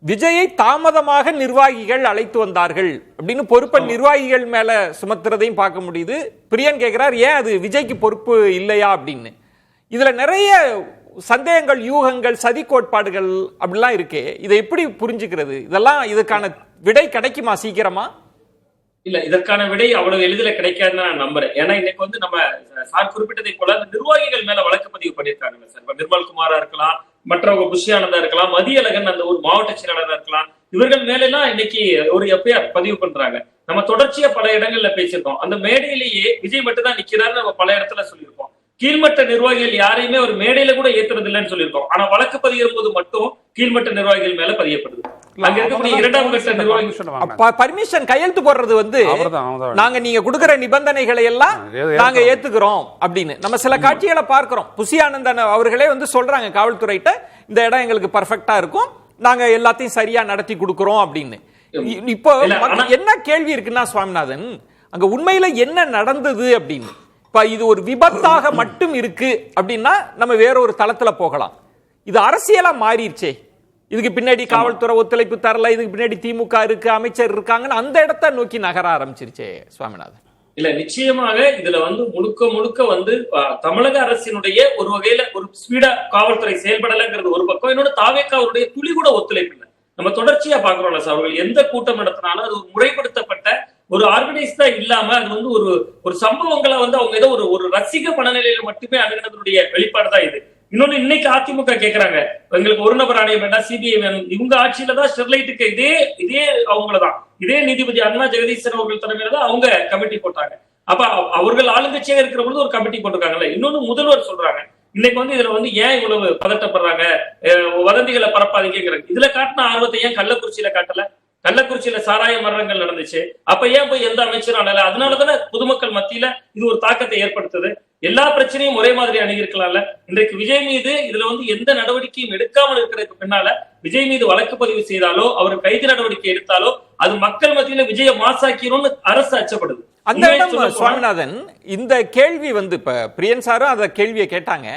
விஜயை தாமதமாக நிர்வாகிகள் அழைத்து வந்தார்கள் அப்படின்னு பொறுப்பை நிர்வாகிகள் மேல சுமத்துறதையும் பார்க்க முடியுது. பிரியன் கேட்கிறார், ஏன் அது விஜய்க்கு பொறுப்பு இல்லையா அப்படின்னு. இதுல நிறைய சந்தேகங்கள், யூகங்கள், சதி கோட்பாடுகள் அப்படிலாம் இருக்கே. இதை எப்படி புரிஞ்சுக்கிறது? இதெல்லாம் இதுக்கான விடை கிடைக்குமா சீக்கிரமா? இல்ல, இதற்கான விடை அவ்வளவு எளிதில கிடைக்காதுன்னு நான் நம்புறேன். ஏன்னா இன்னைக்கு வந்து நம்ம சார் குறிப்பிட்டதை போல நிர்வாகிகள் மேல வழக்கு பதிவு பண்ணிருக்காங்க சார். இப்ப நிர்மல்குமாரா இருக்கலாம், மற்றவங்க புஷியானந்தா இருக்கலாம், மதியழகன் அந்த ஒரு மாவட்ட செயலாளராக இருக்கலாம், இவர்கள் மேல எல்லாம் இன்னைக்கு ஒரு எஃப்ஐஆர் பதிவு பண்றாங்க. நம்ம தொடர்ச்சியா பல இடங்கள்ல பேசியிருக்கோம். அந்த மேடையிலேயே விஜய் மட்டும் தான் நிக்கிறாருன்னு நம்ம பல இடத்துல சொல்லியிருக்கோம். கீழ்மட்ட நிர்வாகிகள் யாரையுமே ஒரு மேடையில கூட ஏத்துறது இல்லைன்னு சொல்லியிருக்கோம். ஆனா வழக்கு பதியும் போது மட்டும் கீழ்மட்ட நிர்வாகிகள் மேல பதியப்படுது. அங்க இருக்கக்கூடிய இரண்டாம் கட்ட நிர்வாகிகள் பர்மிஷன் கையெழுத்து போடுறது வந்து நாங்க நீங்க கொடுக்கிற நிபந்தனைகளை எல்லாம் நாங்க ஏத்துக்கிறோம் அப்படின்னு நம்ம சில காட்சிகளை பார்க்கிறோம். புசி ஆனந்தன் அவர்களே வந்து சொல்றாங்க காவல்துறையிட்ட, இந்த இடம் எங்களுக்கு பர்ஃபெக்டா இருக்கும், நாங்க எல்லாத்தையும் சரியா நடத்தி கொடுக்கிறோம் அப்படின்னு. இப்போ என்ன கேள்வி இருக்குன்னா சுவாமிநாதன், அங்க உண்மையில என்ன நடந்தது அப்படின்னு. இப்ப இது ஒரு விபத்தாக மட்டும் இருக்கு அப்படின்னா நம்ம வேற ஒரு தளத்துல போகலாம். இது அரசியலா மாறிடுச்சே, இதுக்கு பின்னாடி காவல்துறை ஒத்துழைப்பு தரல, இதுக்கு பின்னாடி திமுக இருக்கு, அமைச்சர் இருக்காங்கன்னு அந்த இடத்தை நோக்கி நகர ஆரம்பிச்சிருச்சே சுவாமிநாதன். இல்ல நிச்சயமாக இதுல வந்து முழுக்க முழுக்க வந்து தமிழக அரசினுடைய ஒரு வகையில ஒரு ஸ்பீடா காவல்துறை செயல்படலைங்கிறது ஒரு பக்கம். இன்னொன்னு தாவேக்காவுடைய துளி கூட ஒத்துழைப்பு இல்லை. நம்ம தொடர்ச்சியா பாக்குறோம்ல சார், அவர்கள் எந்த கூட்டம் நடத்தினாலும் அது ஒரு முறைப்படுத்தப்பட்ட ஒரு ஆர்கனைஸ்டா இல்லாம அது வந்து ஒரு சம்பவங்களை வந்து அவங்க ஏதோ ஒரு ரசிக மனநிலையில மட்டுமே அணுகினதுடைய வெளிப்பாடு தான் இது. இன்னொன்னு இன்னைக்கு அதிமுக கேட்கறாங்க, எங்களுக்கு ஒரு நபர் ஆணையம் வேண்டாம், சிபிஐ வேணும். இவங்க ஆட்சியில தான் ஸ்டெர்லைட்டுக்கு இதே அவங்களதான், இதே நீதிபதி அண்ணா ஜெகதீசன் அவர்கள் தலைமையில தான் அவங்க கமிட்டி போட்டாங்க. அப்ப அவர்கள் ஆளுங்கட்சியாக இருக்கிற பொழுது ஒரு கமிட்டி போட்டிருக்காங்கல்ல. இன்னொன்னு முதல்வர் சொல்றாங்க, இன்னைக்கு வந்து இதுல வந்து ஏன் இவ்வளவு பதட்டப்படுறாங்க, வதந்திகளை பரப்பாதீங்கிறாங்க. இதுல காட்டின ஆர்வத்தை ஏன் கள்ளக்குறிச்சியில காட்டல? கள்ளக்குறிச்சியில சாராய மரணங்கள் நடந்துச்சு, அப்ப ஏன் போய் எந்த அமைச்சரும் அண்ணல? அதனாலதானே பொதுமக்கள் மத்தியில இது ஒரு தாக்கத்தை ஏற்படுத்துது. எல்லா பிரச்சனையும் ஒரே மாதிரி அணுகிருக்கலாம்ல. இன்றைக்கு விஜய் மீது இதுல வந்து எந்த நடவடிக்கையும் எடுக்காமல் இருக்கிறதுக்கு பின்னால விஜய் மீது வழக்கு பதிவு செய்தாலோ அவர் கைது நடவடிக்கை எடுத்தாலோ அது மக்கள் மத்தியில விஜய மாசாக்கிறோம்னு அரசு அச்சப்படுது. அந்த இடம் சுவாமிநாதன், இந்த கேள்வி வந்து இப்ப பிரியன் சாரும் அந்த கேள்வியை கேட்டாங்க,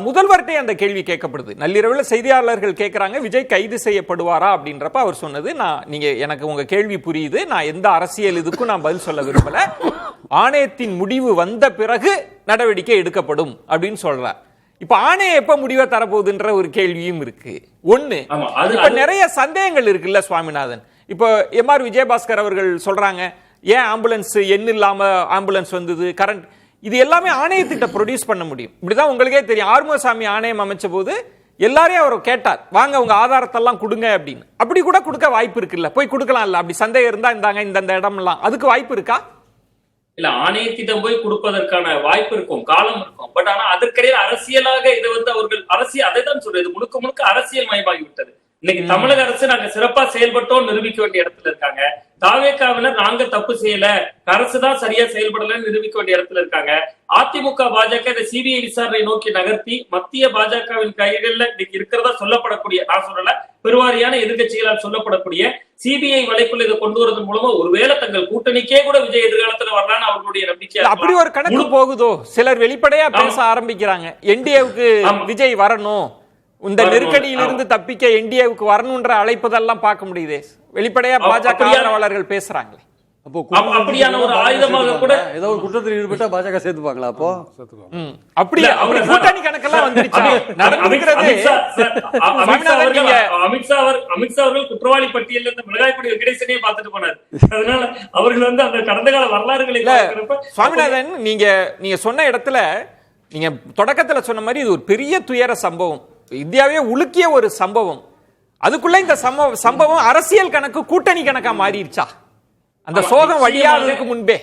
முதல்வர்கிட்டே அந்த கேள்வி கேட்கப்படுது. நள்ளிரவில் செய்தியாளர்கள் கேட்கிறாங்க விஜய் கைது செய்யப்படுவாரா அப்படின்றப்ப அவர் சொன்னது, நீங்க எனக்கு உங்க கேள்வி புரியுது, நான் எந்த அரசியல் இதுக்கும் நான் பதில் சொல்ல விரும்பல, ஆணையத்தின் முடிவு வந்த பிறகு நடவடிக்கை எடுக்கப்படும் அப்படின்னு சொல்றார். இப்ப ஆணையம் எப்ப முடிவை தரப்போகுதுன்ற ஒரு கேள்வியும் இருக்கு. ஒண்ணு, இப்ப நிறைய சந்தேகங்கள் இருக்குல்ல சுவாமிநாதன். இப்போ எம்ஆர் விஜயபாஸ்கர் அவர்கள் சொல்றாங்க, ஏன் ஆம்புலன்ஸ் எண் இல்லாம ஆம்புலன்ஸ் வந்தது, கரண்ட், இது எல்லாமே ஆணையத்திட்ட ப்ரொடியூஸ் பண்ண முடியும். இப்படிதான் உங்களுக்கே தெரியும், ஆறுமுகசாமி ஆணையம் அமைச்ச போது எல்லாரையும் அவர் கேட்டார், வாங்க உங்க ஆதாரத்தெல்லாம் கொடுங்க அப்படின்னு. அப்படி கூட கொடுக்க வாய்ப்பு இருக்குல்ல, போய் கொடுக்கலாம் இல்ல, அப்படி சந்தேகம் இருந்தா இந்தாங்க இந்த இடம் எல்லாம், அதுக்கு வாய்ப்பு இருக்கா? இல்ல, ஆணையத்திடம் போய் கொடுப்பதற்கான வாய்ப்பு இருக்கும், காலம் இருக்கும். பட் ஆனா அதற்கிடையே அரசியலாக இதை வந்து அவர்கள் அரசியல், அதை தான் சொல்றது, முழுக்க முழுக்க அரசியல் மயமாகி விட்டது. இன்னைக்கு தமிழக அரசு நாங்க சிறப்பா செயல்பட்டோம் நிரூபிக்க வேண்டிய இடத்துல இருக்காங்க. தாவேக்காவினர் நாங்க தப்பு செய்யல, அரசு தான் சரியா செயல்படலன்னு நிரூபிக்க வேண்டிய இடத்துல இருக்காங்க. அதிமுக பாஜக இந்த சிபிஐ விசாரணை நோக்கி நகர்த்தி மத்திய பாஜகவின் கைகள்ல இன்னைக்கு இருக்கிறதா சொல்லப்படக்கூடிய, நான் சொல்லல, பெருவாரியான எதிர்கட்சிகளால் சொல்லப்படக்கூடிய சிபிஐ வலைக்குள்ள இதை கொண்டு வரதன் மூலமா ஒருவேளை தங்கள் கூட்டணிக்கே கூட விஜய் எதிர்காலத்துல வரலான்னு அவர்களுடைய நம்பிக்கை. அப்படி ஒரு கணக்கு போகுதோ? சிலர் வெளிப்படையா பேச ஆரம்பிக்கிறாங்க, என்டிஏவுக்கு விஜய் வரணும், இந்த நெருக்கடியிலிருந்து தப்பிக்க என்டிஏவுக்கு வரணும்ன்ற அழைப்பதெல்லாம் பார்க்க முடியுதே. வெளிப்படையா பாஜக ஆதரவாளர்கள் பேசுறாங்களே. அப்போ அப்படியான ஒரு ஆயுதமாக கூட ஏதோ ஒரு குற்றத்தில் ஈடுபட்டா பாஜக சேர்த்துப்பாங்களா? அப்போ அப்படியே அப்படி கூட்டணி கணக்கெல்லாம் வந்துருச்சு. அமித்ஷா அவர்கள் குற்றவாளி பட்டியல் இருந்து மிளகாய்பொடி வெங்கடேசனையே பார்த்துட்டு போனார். அதனால அவர்கள் வந்து அந்த கடந்த கால வரலாறுகளை சுவாமிநாதன், நீங்க சொன்ன இடத்துல நீங்க தொடக்கத்துல சொன்ன மாதிரி இது ஒரு பெரிய துயர சம்பவம், இந்தியாவே உலுக்கிய ஒரு சம்பவம். அதுக்குள்ள இந்த சம்பவம் அரசியல் கணக்கு கூட்டணி கணக்கா மாறிடுச்சா அந்த சோகம் வழியாவதற்கு முன்பே?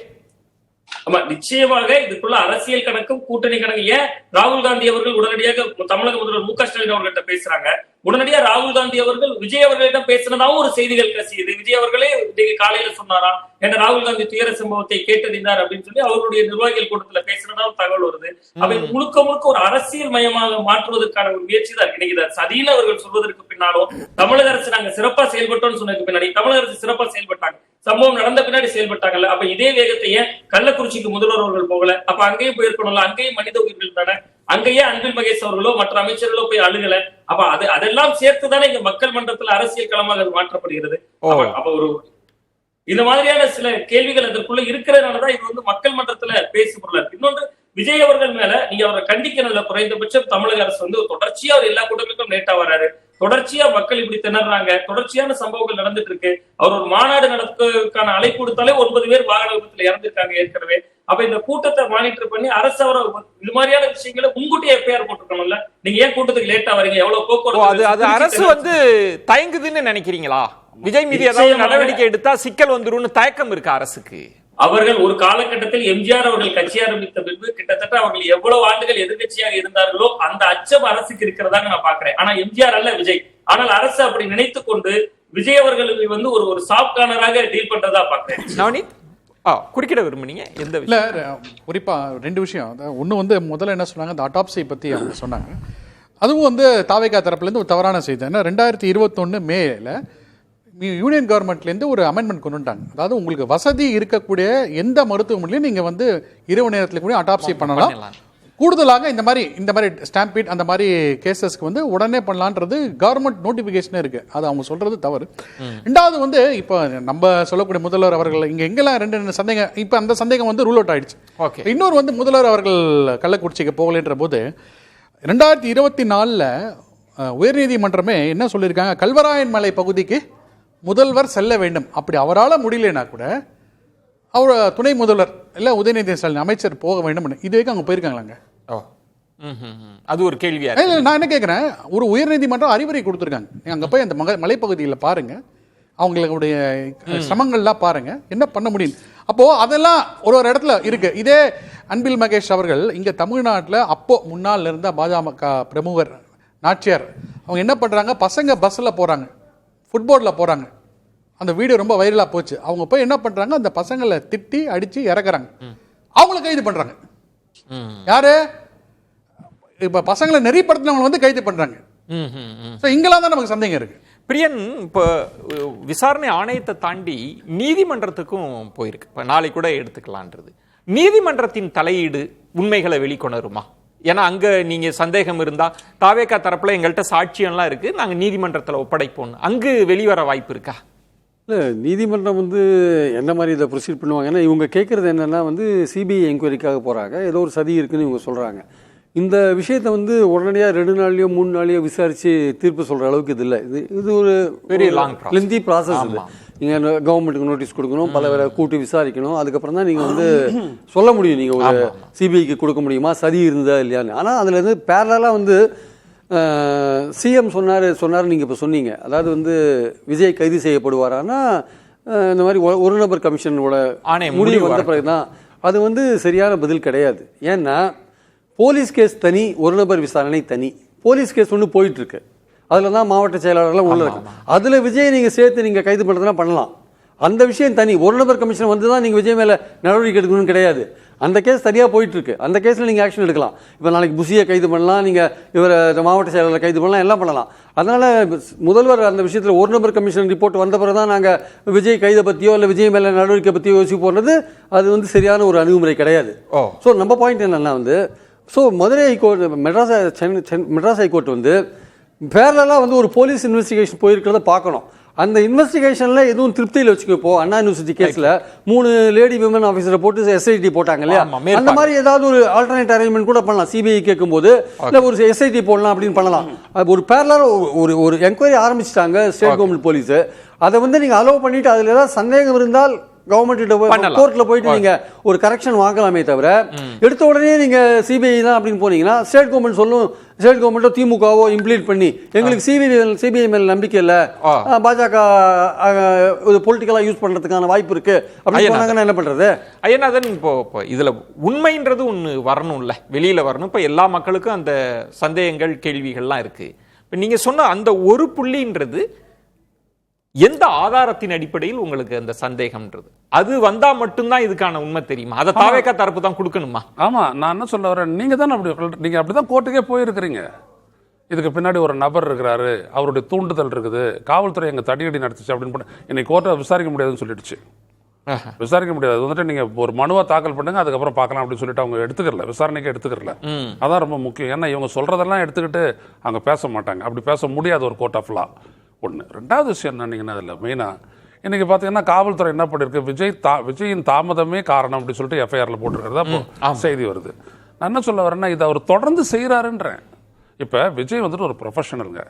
ஆமா, நிச்சயமாக இதுக்குள்ள அரசியல் கணக்கும் கூட்டணி கணக்கு. ஏன் ராகுல் காந்தி அவர்கள் உடனடியாக தமிழக முதல்வர் மு க ஸ்டாலின் அவர்கிட்ட பேசுறாங்க, உடனடியா ராகுல் காந்தி அவர்கள் விஜய் அவர்களிடம் பேசினதாவும் ஒரு செய்திகள் கசியுது. விஜய் அவர்களே இன்னைக்கு காலையில சொன்னாரா, என்ன ராகுல் காந்தி துயர சம்பவத்தை கேட்டறிந்தார் அப்படின்னு சொல்லி அவர்களுடைய நிர்வாகிகள் கூட்டத்துல பேசினதாவும் தகவல் வருது. அவை முழுக்க முழுக்க ஒரு அரசியல் மயமாக மாற்றுவதற்கான ஒரு முயற்சி தான் இன்னைக்கு சதின்னு அவர்கள் சொல்வதற்கு பின்னாலும், தமிழக அரசு நாங்க சிறப்பா செயல்பட்டோம்னு சொன்னதுக்கு பின்னாடி தமிழக அரசு சிறப்பா செயல்பட்டாங்க, சம்பவம் நடந்த பின்னாடி செயல்பட்டாங்கல்ல. அப்ப இதே வேகத்தையே கள்ளக்குறிச்சிக்கு முதல்வர் அவர்கள் போகல, அப்ப அங்கேயும் போயிருக்கணும்ல, அங்கேயும் மனித உயிர்கள் தானே, அங்கேயே அன்பில் மகேஷ் அவர்களோ மற்ற அமைச்சர்களோ போய் அழுகல. அப்ப அதெல்லாம் சேர்த்துதானே இங்க மக்கள் மன்றத்துல அரசியல் களமாக அது மாற்றப்படுகிறது. அப்ப ஒரு இந்த மாதிரியான சில கேள்விகள் அதற்குள்ள இருக்கிறதுனாலதான் இது வந்து மக்கள் மன்றத்துல பேசுபொருள். இன்னொன்று, விஜய் அவர்கள் மேல நீங்க அவரை கண்டிக்கணும்ல, குறைந்தபட்சம் தமிழக அரசு வந்து தொடர்ச்சியா அவர் எல்லா கூட்டங்களுக்கும் லேட்டா வராரு, தொடர்ச்சியா மக்கள் இப்படி திணறாங்க, தொடர்ச்சியான சம்பவங்கள் நடந்துட்டு இருக்கு. அவர் ஒரு மாநாடு நடத்துக்கான அழைப்பு கொடுத்தாலே 9 பேர் வாகன விபத்துல இறந்திருக்காங்க ஏற்கனவே. அப்ப இந்த கூட்டத்தை மானிட்டர் பண்ணி அரசு அவரை இது மாதிரியான விஷயங்களை முன்கூட்டியே எஃப்ஐஆர் போட்டுக்கணும்ல. நீங்க ஏன் கூட்டத்துக்கு லேட்டா வரீங்க, எவ்வளவு போக்குவரத்து, அது அரசு வந்து தயங்குதுன்னு நினைக்கிறீங்களா? விஜய் மீது ஏதாவது நடவடிக்கை எடுத்தா சிக்கல் வந்துரும்னு தயக்கம் இருக்கு அரசுக்கு? அவர்கள் ஒரு காலகட்டத்தில் எம்ஜிஆர் அவர்கள் கட்சி ஆரம்பித்த பின்பு கிட்டத்தட்ட அவர்கள் எவ்வளவு ஆண்டுகள் எதிர்கட்சியாக இருந்தார்களோ அந்த அச்சம் அரசுக்கு இருக்கிறதாக நான் பாக்குறேன். ஆனா எம்ஜிஆர் அல்ல விஜய். ஆனால் அரசு அப்படி நினைத்துக் கொண்டு விஜய் அவர்களுக்கு வந்து ஒரு சாஃப்ட் கார்னராக டீல் பண்றதா பாக்குறேன். நவநீத் குறுக்கிட விரும்புனீங்க? எந்த இல்ல குறிப்பா 2 விஷயம். ஒண்ணு வந்து முதல்ல என்ன சொன்னாங்க, அந்த அட்டாப்சி பத்தி அவங்க சொன்னாங்க. அதுவும் வந்து தாவேகா தரப்புலேருந்து ஒரு தவறான செய்தி. ஏன்னா 2021 மேல யூனியன் கவர்மெண்ட்லேருந்து ஒரு அமெண்ட்மெண்ட் கொண்டு வந்துட்டாங்க. அதாவது உங்களுக்கு வசதி இருக்கக்கூடிய எந்த மருத்துவமனையிலையும் நீங்கள் வந்து இரவு நேரத்தில் கூட அட்டாப்சி பண்ணலாம். கூடுதலாக இந்த மாதிரி ஸ்டாம்பீட் அந்த மாதிரி கேசஸ்க்கு வந்து உடனே பண்ணலான்றது கவர்மெண்ட் நோட்டிஃபிகேஷனே இருக்குது. அது அவங்க சொல்கிறது தவறு. ரெண்டாவது வந்து இப்போ நம்ம சொல்லக்கூடிய முதல்வர் அவர்கள் இங்கே எங்கெல்லாம் 2 சந்தேகம், இப்போ அந்த சந்தேகம் வந்து ரூல் அவுட் ஆயிடுச்சு. ஓகே. இன்னொரு வந்து முதல்வர் அவர்கள் கள்ளக்குறிச்சிக்கு போகலைன்ற போது 2024 உயர்நீதிமன்றமே என்ன சொல்லியிருக்காங்க, கல்வராயன் மலை பகுதிக்கு முதல்வர் செல்ல வேண்டும். அப்படி அவரால் முடியலனா கூட அவர் துணை முதல்வர் இல்லை உதயநிதி ஸ்டாலின் அமைச்சர் போக வேண்டும். இது வரைக்கும் அவங்க போயிருக்காங்களாங்க? அது ஒரு கேள்வியா? நான் என்ன கேட்குறேன், ஒரு உயர்நீதிமன்றம் அறிவுரை கொடுத்துருக்காங்க. நீங்கள் அங்கே போய் அந்த மலைப்பகுதியில் பாருங்க, அவங்களுடைய சிரமங்கள்லாம் பாருங்க, என்ன பண்ண முடியும். அப்போது அதெல்லாம் ஒரு இடத்துல இருக்கு. இதே அன்பில் மகேஷ் அவர்கள் இங்கே தமிழ்நாட்டில் அப்போ முன்னால் இருந்த பாஜக பிரமுகர் நாச்சியார் அவங்க என்ன பண்ணுறாங்க, பசங்க பஸ்ஸில் போகிறாங்க, ஃபுட்போர்டில் போகிறாங்க. அந்த வீடியோ ரொம்ப வைரலாக போச்சு. அவங்க போய் என்ன பண்ணுறாங்க, அந்த பசங்களை திட்டி அடித்து இறக்குறாங்க. அவங்கள கைது பண்ணுறாங்க. யாரு? இப்போ பசங்களை நெறிப்படுத்தினவங்களை வந்து கைது பண்ணுறாங்க. ஸோ இங்கெல்லாம் தான் நமக்கு சந்தேகம் இருக்கு. பிரியன், இப்போ விசாரணை ஆணையத்தை தாண்டி நீதிமன்றத்துக்கும் போயிருக்கு. இப்போ நாளை கூட எடுத்துக்கலான்றது. நீதிமன்றத்தின் தலையீடு உண்மைகளை வெளிக்கொணருமா? ஏன்னா அங்க நீங்க சந்தேகம் இருந்தா தாவேகா தரப்புல எங்கள்கிட்ட சாட்சியம்லாம் இருக்கு, நாங்க நீதிமன்றத்தில் ஒப்படைப்போம், அங்கு வெளிவர வாய்ப்பு இருக்கா? இல்லை, நீதிமன்றம் வந்து என்ன மாதிரி இதை ப்ரொசீட் பண்ணுவாங்க? ஏன்னா இவங்க கேட்குறது என்னென்னா வந்து சிபிஐ என்கொயரிக்காக போகிறாங்க, ஏதோ ஒரு சதி இருக்குன்னு இவங்க சொல்கிறாங்க. இந்த விஷயத்தை வந்து உடனடியாக 2 நாள்லையோ 3 நாள்லையோ விசாரித்து தீர்ப்பு சொல்கிற அளவுக்கு இது இல்லை. இது ஒரு பெரிய லாங் லென்தி ப்ராசஸ். இது நீங்கள் கவர்மெண்ட்டுக்கு நோட்டீஸ் கொடுக்கணும், பல பேரை கூட்டி விசாரிக்கணும், அதுக்கப்புறம் தான் நீங்கள் வந்து சொல்ல முடியும், நீங்கள் ஒரு சிபிஐக்கு கொடுக்க முடியுமா சதி இருந்தா இல்லையான்னு. ஆனால் அதில் வந்து பேரலாக வந்து சிஎம் சொன்னார் நீங்கள் இப்போ சொன்னீங்க. அதாவது வந்து விஜய் கைது செய்யப்படுவாரான்னா இந்த மாதிரி ஒரு நபர் கமிஷனோட முடிவு வந்த பிறகு தான். அது வந்து சரியான பதில் கிடையாது. ஏன்னா போலீஸ் கேஸ் தனி, ஒரு நபர் விசாரணை தனி. போலீஸ் கேஸ் ஒன்று போயிட்டுருக்கு, அதில் தான் மாவட்ட செயலாளர்லாம் உள்ள இருக்கு. அதில் விஜய் நீங்கள் சேர்த்து நீங்கள் கைது பண்ணுறதுனா பண்ணலாம், அந்த விஷயம் தனி. ஒரு நபர் கமிஷன் வந்து தான் நீங்கள் விஜய் மேலே நடவடிக்கை எடுக்கணும்னு கிடையாது. அந்த கேஸ் சரியாக போயிட்டுருக்கு, அந்த கேஸில் நீங்கள் ஆக்ஷன் எடுக்கலாம். இப்போ நாளைக்கு புசியை கைது பண்ணலாம், நீங்கள் இவரை மாவட்ட செயலாளரை கைது பண்ணலாம், எல்லாம் பண்ணலாம். அதனால் முதல்வர் அந்த விஷயத்தில் ஒரு நபர் கமிஷன் ரிப்போர்ட் வந்த பிறகு தான் நாங்கள் விஜய் கைதை பற்றியோ இல்லை விஜய் மேலே நடவடிக்கை பற்றியோ யோசிக்க போகிறது, அது வந்து சரியான ஒரு அணுகுமுறை கிடையாது. ஸோ நம்ம பாயிண்ட் என்னென்னா வந்து, so Madurai high court Madras high court வந்து பேரலாக வந்து ஒரு போலீஸ் இன்வெஸ்டிகேஷன் போயிருக்கிறத பார்க்கணும். அந்த இன்வெஸ்டிகேஷனில் எதுவும் திருப்தியில் வச்சுக்கப்போ அண்ணா யூனிவர்சிட்டி கேஸில் 3 லேடி விமன் ஆஃபீஸரை போட்டு எஸ்ஐடி போட்டாங்க இல்லையா, அந்த மாதிரி ஏதாவது ஒரு ஆல்டர்னேட் அரேஞ்ச்மெண்ட் கூட பண்ணலாம். சிபிஐ கேட்கும்போது இல்லை ஒரு எஸ்ஐடி போடலாம் அப்படின்னு பண்ணலாம். ஒரு பேரலாக ஒரு என்கொயரி ஆரம்பிச்சிட்டாங்க ஸ்டேட் கவர்மெண்ட் போலீஸு. அதை வந்து நீங்கள் அலோவ் பண்ணிவிட்டு அதில் ஏதாவது சந்தேகம் இருந்தால் கவர்மெண்ட் கோர்ட்ல போயிட்டு நீங்க ஒரு கரெக்ஷன் வாங்கலாமே தவிர எடுத்த உடனே நீங்க சிபிஐ தான் அப்படின்னு போனீங்கன்னா ஸ்டேட் கவர்மெண்ட் சொல்லும், ஸ்டேட் கவர்மெண்ட்டோ திமுகவோ இம்ப்ளீட் பண்ணி எங்களுக்கு சிபிஐ மேல நம்பிக்கை இல்ல, பாஜக பொலிட்டிக்கலா யூஸ் பண்றதுக்கான வாய்ப்பு இருக்கு அப்படின்னு சொன்னாங்கன்னா என்ன பண்றது? ஐயனாதன், இப்போ இதுல உண்மைன்றது ஒண்ணு வரணும்ல, வெளியில வரணும். இப்ப எல்லா மக்களுக்கும் அந்த சந்தேகங்கள் கேள்விகள்லாம் இருக்கு. இப்ப நீங்க சொன்ன அந்த ஒரு புள்ளின்றது எந்த ஆதாரத்தின் அடிப்படையில் உங்களுக்கு அந்த சந்தேகம்ன்றது அது வந்தா மட்டும்தான் இதுக்கான உண்மை தெரியுமா? அதை தாவேகா தரப்பு தான் கொடுக்கணுமா? ஆமா, நான் என்ன சொல்ல வரேன், நீங்க தானே நீங்க அப்படிதான் கோர்ட்டுக்கே போயிருக்கிறீங்க. இதுக்கு பின்னாடி ஒரு நபர் இருக்கிறாரு, அவருடைய தூண்டுதல் இருக்குது, காவல்துறை எங்க தடியடி நடத்துச்சு அப்படின்னு இன்னைக்கு கோர்ட்டை விசாரிக்க முடியாதுன்னு சொல்லிடுச்சு. விசாரிக்க முடியாது வந்துட்டு நீங்க ஒரு மனுவா தாக்கல் பண்ணுங்க, அதுக்கப்புறம் பார்க்கலாம் அப்படின்னு சொல்லிட்டு அவங்க எடுத்துக்கல, விசாரணைக்கு எடுத்துக்கல. அதான் ரொம்ப முக்கியம். ஏன்னா இவங்க சொல்றதெல்லாம் எடுத்துக்கிட்டு அவங்க பேச மாட்டாங்க, அப்படி பேச முடியாது ஒரு கோர்ட் ஆஃப் லா. ஒன்று. ரெண்டாவது விஷயம் என்னன்னீங்கன்னா அதில் மெயினாக இன்றைக்கி பார்த்தீங்கன்னா காவல்துறை என்ன பண்ணியிருக்கு, விஜயின் தாமதமே காரணம் அப்படின்னு சொல்லிட்டு எஃப்ஐஆரில் போட்டிருக்கிறதா அப்போ செய்தி வருது. நான் என்ன சொல்ல வரேன்னா, இதை அவர் தொடர்ந்து செய்கிறாருன்றேன். இப்போ விஜய் வந்துட்டு ஒரு ப்ரொஃபஷனலுங்க,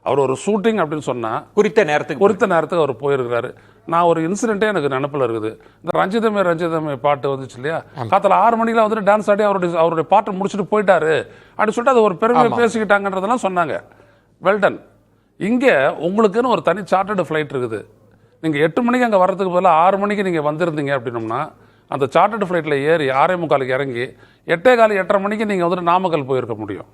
அவர் ஒரு ஷூட்டிங் அப்படின்னு சொன்னால் குறித்த நேரத்துக்கு அவர் போயிருக்கிறாரு. நான் ஒரு இன்சிடென்ட்டே எனக்கு நினப்பில் இருக்குது. இந்த ரஞ்சிதமே பாட்டு வந்துச்சு இல்லையா, காத்தால 6 மணிக்கெலாம் வந்துட்டு டான்ஸ் ஆடி அவருடைய பாட்டை முடிச்சுட்டு போயிட்டாரு அப்படின்னு சொல்லிட்டு அது ஒரு பெருமையை பேசிக்கிட்டாங்கன்றதெல்லாம் சொன்னாங்க. வெல்டன். இங்கே உங்களுக்குன்னு ஒரு தனி சார்ட்டர்டு ஃப்ளைட் இருக்குது. நீங்கள் 8 மணிக்கு அங்கே வர்றதுக்கு பதிலாக 6 மணிக்கு நீங்கள் வந்திருந்தீங்க அப்படின்னோம்னா அந்த சார்ட்டர்டு ஃப்ளைட்டில் ஏறி 6:45 இறங்கி 8:15 8:30 மணிக்கு நீங்கள் வந்துட்டு நாமக்கல் போயிருக்க முடியும்.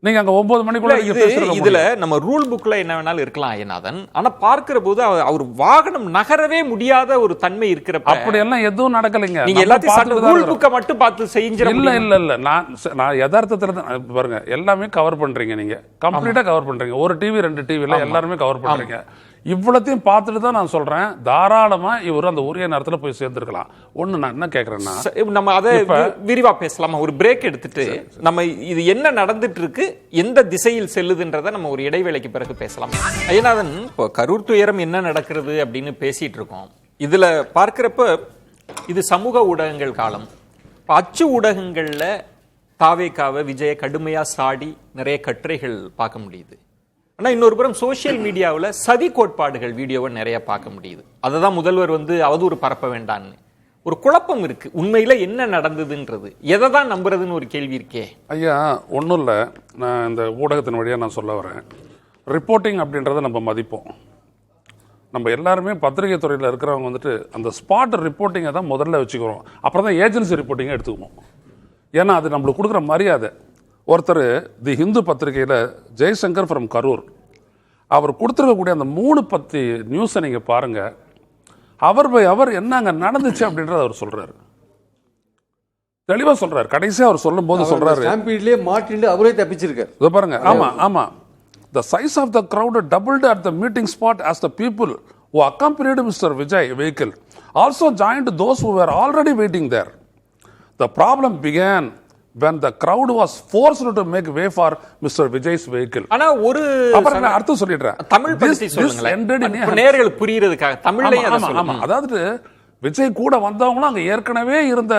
நீங்க அங்க 9 மணிக்குள்ள நீங்க பேசுறது இதுல நம்ம ரூல் புக்ல என்ன வேணாலும் இருக்கலாம் ஐயநாதன். ஆனா பார்க்கிற போது அவர் வாகனம் நகரவே முடியாத ஒரு தன்மை இருக்கிறப்ப அப்படி எல்லாம் எதுவும் நடக்கலைங்க. நீங்க எல்லாத்தையும் ரூல் புக்கை மட்டும் பார்த்து செஞ்சிர இல்ல நான் யதார்த்தத்துல தான் பாருங்க, எல்லாமே கவர் பண்றீங்க, நீங்க கம்ப்ளீட்டா கவர் பண்றீங்க. ஒரு டிவி 2 டிவில எல்லாருமே கவர் பண்றீங்க. இவ்வளத்தையும் பார்த்துட்டு தான் நான் சொல்றேன், தாராளமா இவர் அந்த உரிய நேரத்துல போய் சேர்ந்துருக்கலாம். ஒண்ணு நான் என்ன கேட்கறேன்னா, நம்ம அதை விரிவா பேசலாமா? ஒரு பிரேக் எடுத்துட்டு நம்ம இது என்ன நடந்துட்டு இருக்கு, எந்த திசையில் செல்லுதுன்றதை நம்ம ஒரு இடைவேளைக்கு பிறகு பேசலாம். ஐயநாதன், இப்போ கரூர் துயரம் என்ன நடக்கிறது அப்படின்னு பேசிட்டு இருக்கோம். இதுல பார்க்கிறப்ப இது சமூக ஊடகங்கள் காலம். அச்சு ஊடகங்கள்ல தாவேகாவை விஜய கடுமையா சாடி நிறைய கட்டுரைகள் பார்க்க முடியுது. ஆனா இன்னொரு புறம் சோசியல் மீடியாவில் சதி கோட்பாடுகள் வீடியோவை நிறைய பார்க்க முடியுது. அதை தான் முதல்வர் அவதூறு பரப்ப வேண்டான்னு ஒரு குழப்பம் இருக்கு. உண்மையில என்ன நடந்ததுன்றது, எதை தான் நம்புறதுன்னு ஒரு கேள்வி இருக்கே. ஐயா, ஒன்றும் இல்லை, நான் இந்த ஊடகத்தின் வழியாக நான் சொல்ல வரேன். ரிப்போர்ட்டிங் அப்படின்றத நம்ம மதிப்போம். நம்ம எல்லாருமே பத்திரிகை துறையில் இருக்கிறவங்க அந்த ஸ்பாட் ரிப்போர்ட்டிங்கை தான் முதல்ல வச்சுக்கிறோம். அப்புறம் தான் ஏஜென்சி ரிப்போர்ட்டிங்கை எடுத்துக்கணும். ஏன்னா அது நம்மளுக்கு கொடுக்குற மரியாதை. ஒருத்தர் தி ஹிந்து பத்திரிகையில் ஜெய்சங்கர் ஃப்ரம் கரூர், அவர் கொடுத்துருக்கக்கூடிய அந்த 3 பத்தி நியூஸை நீங்கள் பாருங்க. அவர் போய் அவர் என்னங்க நடந்துச்சு அப்படின்றத அவர் சொல்றாரு, தெளிவா சொல்றாரு. கடைசியா அவர் சொல்லும் போது சொல்றாரு, மாட்டிட்டு அவரே தப்பிச்சிருக்காரு. இதை பாருங்க. ஆமா ஆமா, the size of the crowd doubled at the meeting spot as the people who accompanied Mr. Vijay vehicle also joined those who were already waiting there. The problem began when the crowd was forced to make way for Mr. Vijay's vehicle. ஆனா ஒரு அர்த்தம் சொல்லிடுறேன், தமிழ் பத்தி சொல்லுங்களேன், நேயர்களுக்கு புரியுறதுக்காக தமிழ்லயே அதை சொல்லுங்க. அதாவது விஜய் கூட வந்தவங்களும் அங்க ஏற்கனவே இருந்த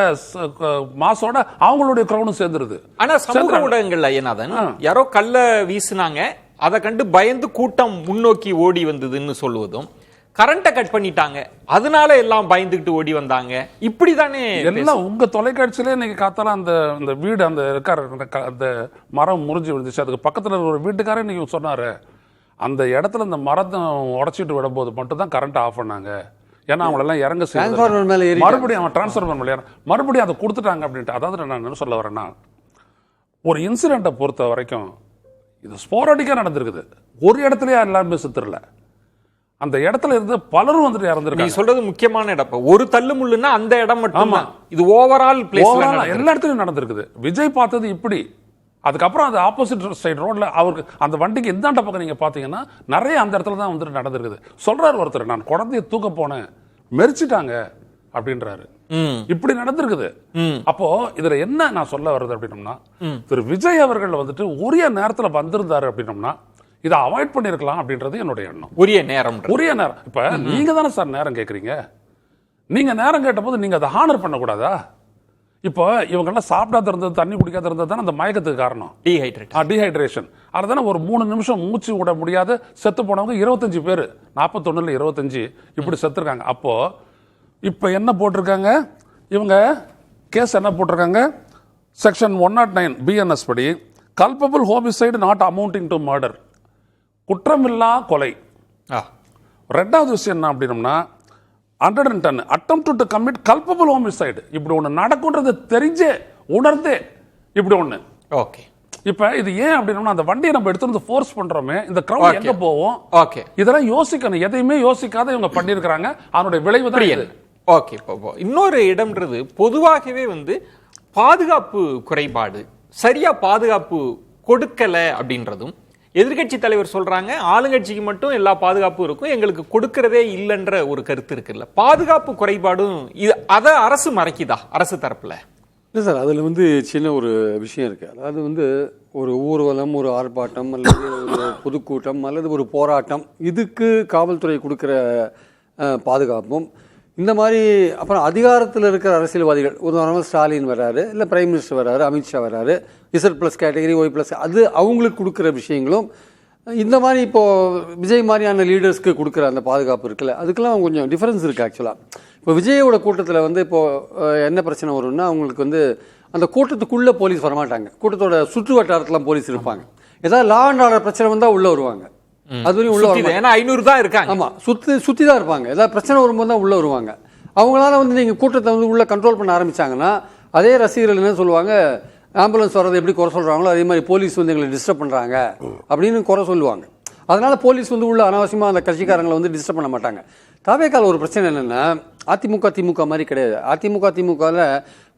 மாசோட அவங்களுடைய கிரௌடும் சேர்ந்துருது. ஆனா சமூக ஊடகங்கள்ல ஐயநாதன் யாரோ கல்ல வீசினாங்க, அதை கண்டு பயந்து கூட்டம் முன்னோக்கி ஓடி வந்ததுன்னு சொல்லுவதும், கரண்ட கட் பண்ணிட்டாங்க அதனால எல்லாம் பயந்துட்டு ஓடி வந்தாங்க, இப்படிதானே எல்லாம் உங்க தொலைக்காட்சியிலே இன்னைக்கு காத்தால அந்த வீடு அந்த அந்த மரம் முறிஞ்சு விழுந்துச்சு, அதுக்கு பக்கத்துல ஒரு வீட்டுக்காரே இன்னைக்கு சொன்னாரு, அந்த இடத்துல அந்த மரத்தை உடைச்சிட்டு விடும்போது மட்டும் தான் கரண்ட் ஆஃப் பண்ணாங்க. ஏன்னா அவங்களெல்லாம் இறங்க மறுபடியும் அவன் டிரான்ஸ்ஃபார்மர் மேலே மறுபடியும் அதை கொடுத்துட்டாங்க அப்படின்ட்டு. அதாவது நான் என்ன சொல்ல வரேன்னா, ஒரு இன்சிடென்ட்டை பொறுத்த வரைக்கும் இது ஸ்போராடிக்கா நடந்திருக்குது. ஒரு இடத்துலயே எல்லாருமே செத்துறல, அந்த இடத்துல இருந்து பலரும் இறந்துருக்காங்க. நீ சொல்றது முக்கியமான இடம். ஒரு தள்ளு முள்ளுன்னா அந்த இடம் மட்டும், இது ஓவரால் பிளேஸ்ல எல்லா இடத்துலயும் நடந்திருக்குது. விஜய் பார்த்தது இப்படி, அதுக்கப்புறம் அது ஆப்போசிட் சைடு ரோட்ல அவருக்கு அந்த வண்டிக்கு எந்தாண்ட பக்கம் நீங்க பாத்தீங்கன்னா நிறைய அந்த இடத்துல தான் நடந்திருக்குது. சொல்றாரு ஒருத்தர், நான் குழந்தைய தூக்க போனேன் மெரிச்சிட்டாங்க அப்படின்றாரு. இப்படி நடந்திருக்குது. அப்போ இதுல என்ன நான் சொல்ல வர்றது அப்படின்னம்னா, திரு விஜய் அவர்கள் உரிய நேரத்துல வந்திருந்தாரு அப்படின்னம்னா இதை அவாய்ட் பண்ணிருக்கலாம் அப்படின்றது என்னுடைய எண்ணம். உரிய நேரம். இப்ப நீங்க தானே சார் நேரம் கேட்கறீங்க. நீங்க நேரம் கேட்ட போது நீங்க அதை ஹானர் பண்ணக்கூடாதா? இப்போ இவங்க எல்லாம் சாப்பிடாத இருந்தது, தண்ணி குடிக்காத இருந்தது தானே அந்த மயக்கத்துக்கு காரணம். டீஹைட்ரேஷன். அதுதானே ஒரு 3 நிமிஷம் மூச்சு விட முடியாத செத்து போனவங்க 25 பேர், 41ல 25 இப்படி செத்துருக்காங்க. அப்போ இப்ப என்ன போட்டிருக்காங்க இவங்க கேஸ், என்ன போட்டிருக்காங்க, செக்ஷன் 109 BNS படி culpable homicide not amounting to murder, குற்றமில்லா கொலை. ரெண்டாவது விஷயம் என்ன அப்படின்னா, 110 attempt to commit culpable homicide. இப்படி ஒண்ணு நடக்கும்ன்றது தெரிஞ்சே உணர்ந்தே இப்படி ஒண்ணு. ஓகே, இப்ப இது ஏன் அப்படின்னா, அந்த வண்டியை நம்ம எடுத்து ஃபோர்ஸ் பண்றோமே, இந்த கிரவுட் எங்க போவோம், ஓகே, இதெல்லாம் யோசிக்கணும். எதையுமே யோசிக்காத இவங்க பண்ணிருக்காங்க, அதனுடைய விளைவு தான் இது. ஓகே, இன்னொரு இடம்ன்றது பொதுவாகவே பாதுகாப்பு குறைபாடு, சரியா பாதுகாப்பு கொடுக்கல அப்படின்றதும் எதிர்கட்சி தலைவர் சொல்றாங்க, ஆளுங்கட்சிக்கு மட்டும் எல்லா பாதுகாப்பும் இருக்கும், எங்களுக்கு கொடுக்கறதே இல்லைன்ற ஒரு கருத்து இருக்குல்ல. பாதுகாப்பு குறைபாடும் அதை அரசு மறைக்குதா அரசு தரப்புல? இல்லை சார், அதில் சின்ன ஒரு விஷயம் இருக்குது. அதாவது ஒரு ஊர்வலம், ஒரு ஆர்ப்பாட்டம் அல்லது ஒரு பொதுக்கூட்டம் அல்லது ஒரு போராட்டம், இதுக்கு காவல்துறை கொடுக்குற பாதுகாப்பும் இந்த மாதிரி, அப்புறம் அதிகாரத்தில் இருக்கிற அரசியல்வாதிகள், உதாரணமாக ஸ்டாலின் வராரு, இல்லை பிரைம் மினிஸ்டர் வராரு, அமித்ஷா வராரு, Z+ கேட்டகரி, Y+, அது அவங்களுக்கு கொடுக்குற விஷயங்களும், இந்த மாதிரி இப்போது விஜய் மாதிரியான லீடர்ஸ்க்கு கொடுக்குற அந்த பாதுகாப்பு இருக்குல்ல, அதுக்கெல்லாம் கொஞ்சம் டிஃப்ரென்ஸ் இருக்குது ஆக்சுவலாக. இப்போ விஜயோட கூட்டத்தில் இப்போது என்ன பிரச்சனை வரும்னா, அவங்களுக்கு அந்த கூட்டத்துக்குள்ளே போலீஸ் வரமாட்டாங்க, கூட்டத்தோட சுற்று வட்டாரத்துலாம் போலீஸ் இருப்பாங்க. ஏதாவது லா அண்ட் ஆர்டர் பிரச்சனை வந்தால் உள்ளே வருவாங்க, அது வரையும் உள்ள வருவாங்க. ஏன்னா 500 தான் இருக்காங்க. ஆமாம், சுற்றி தான் இருப்பாங்க. ஏதாவது பிரச்சனை வரும்போது தான் உள்ளே வருவாங்க. அவங்களால நீங்கள் கூட்டத்தை உள்ள கண்ட்ரோல் பண்ண ஆரம்பித்தாங்கன்னா, அதே ரசிகர்கள் என்ன சொல்லுவாங்க, ஆம்புலன்ஸ் வர்றது எப்படி குறை சொல்கிறாங்களோ அதே மாதிரி போலீஸ் வந்து எங்களை டிஸ்டர்ப் பண்ணுறாங்க அப்படின்னு குறை சொல்லுவாங்க. அதனால் போலீஸ் வந்து உள்ள அனாவசியமாக அந்த கட்சிக்காரங்களை வந்து டிஸ்டர்ப் பண்ண மாட்டாங்க. தாவேக்கால ஒரு பிரச்சனை என்னென்னா அதிமுக திமுக மாதிரி கிடையாது. திமுகவில்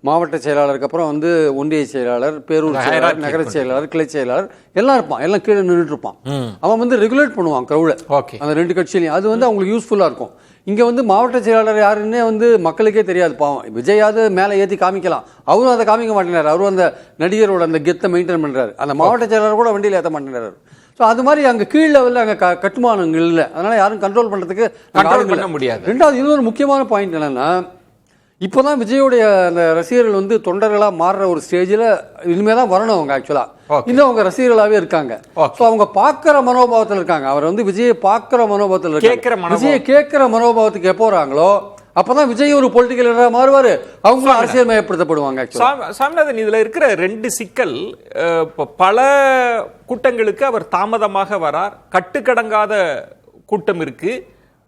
மாவட்ட செயலாளருக்கு அப்புறம் வந்து ஒன்றிய செயலாளர், பேரூர் செயலாளர், நகர செயலாளர், கிளை செயலாளர் எல்லாம் இருப்பான். எல்லாம் கீழே நின்றுட்டு இருப்பான். அவன் வந்து ரெகுலேட் பண்ணுவான் க்ரௌட அந்த 2 கட்சியிலையும். அது வந்து அவங்களுக்கு யூஸ்ஃபுல்லாக இருக்கும். இங்கே வந்து மாவட்ட செயலாளர் யாருன்னே வந்து மக்களுக்கே தெரியாது. பாவம் விஜயாவது மேலே ஏற்றி காமிக்கலாம், அவரும் அதை காமிக்க மாட்டேங்கிறார். அவரும் அந்த நடிகரோட அந்த கெத்தை மெயின்டைன் பண்ணுறாரு. அந்த மாவட்ட செயலாளர் கூட வண்டியில் ஏற்ற மாட்டேங்கிறாரு. ஸோ அது மாதிரி அங்கே கீழ் லெவலில் அங்கே கட்டுமானங்கள் இல்லை. அதனால் யாரும் கண்ட்ரோல் பண்ணுறதுக்கு பண்ண முடியாது. ரெண்டாவது இன்னொரு முக்கியமான பாயிண்ட் என்னென்னா, இப்போ தான் விஜயோடைய அந்த ரசிகர்கள் வந்து தொண்டர்களாக மாறுற ஒரு ஸ்டேஜில் இனிமேல் தான் வரணும். அவங்க ஆக்சுவலாக இன்னும் அவங்க ரசிகர்களாகவே இருக்காங்க. ஸோ அவங்க பார்க்குற மனோபாவத்தில் இருக்காங்க. அவர் வந்து விஜயை பார்க்குற மனோபாவத்தில் இருக்காங்க. விஜயை கேட்குற மனோபாவத்துக்கு எப்போ வராங்களோ அப்பதான் விஜய் ஒரு பொலிட்டிக்கல் லீடரா மாறுவாரு, அவங்க அரசியல் மயப்படுத்தப்படுவாங்க. சாமிநாதன், இதுல இருக்கிற 2 சிக்கல், பல கூட்டங்களுக்கு அவர் தாமதமாக வரார், கட்டுக்கடங்காத கூட்டம் இருக்கு,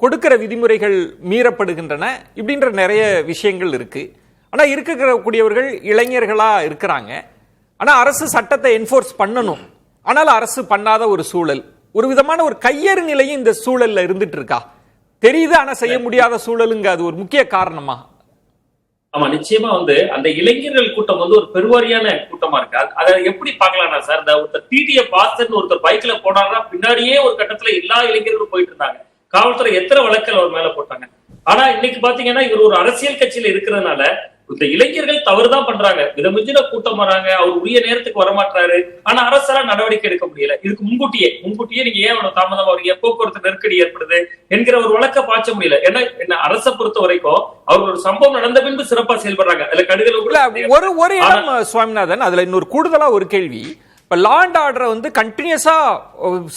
கொடுக்கிற விதிமுறைகள் மீறப்படுகின்றன, இப்படின்ற நிறைய விஷயங்கள் இருக்கு. ஆனா இருக்கக்கூடியவர்கள் இளைஞர்களா இருக்கிறாங்க. ஆனா அரசு சட்டத்தை என்ஃபோர்ஸ் பண்ணணும், ஆனால் அரசு பண்ணாத ஒரு சூழல், ஒரு விதமான ஒரு கையறு நிலையும் இந்த சூழல்ல இருந்துட்டு இருக்கா? தெரியுது ஆனா செய்ய முடியாத சூழலுங்க, அது ஒரு முக்கிய காரணமா? ஆமா, நிச்சயமா வந்து அந்த இளைஞர்கள் கூட்டம் வந்து ஒரு பெருவாரியான கூட்டமா இருக்கு. அதை எப்படி பாக்கலாம்னா சார், இந்த ஒருத்தர் டிடிஏ பாஸ்டர்னு ஒருத்தர் பைக்ல போனாருன்னா பின்னாடியே ஒரு கட்டத்துல எல்லா இளைஞர்களும் போயிட்டு இருந்தாங்க. காவல்துறை எத்தனை வழக்குகள் அவர் மேல போட்டாங்க. ஆனா இன்னைக்கு பாத்தீங்கன்னா இவர் ஒரு அரசியல் கட்சியில இருக்கிறதுனால இந்த இளைஞர்கள் தவறுதான் பண்றாங்க, விதமிஞ்சின கூட்டம் வராங்க, அவர் உரிய நேரத்துக்கு வரமாட்டாரு. ஆனா அரசால நடவடிக்கை எடுக்க முடியல. இதுக்கு முன்கூட்டியே நீங்க ஏன் அவ்வளவு தாமதம் வரீங்க, போக்குவரத்து நெருக்கடி ஏற்படுது என்கிற ஒரு வழக்க பாய்ச்ச முடியல. ஏன்னா என்ன அரசை பொறுத்த வரைக்கும் அவர் ஒரு சம்பவம் நடந்த பின்பு சிறப்பா செயல்படுறாங்க. அதுல கடுதல் ஒரு இடம் சுவாமிநாதன், அதுல இன்னொரு கூடுதலா ஒரு கேள்வி. இப்ப லா அண்ட் ஆர்டரை வந்து கண்டினியூஸா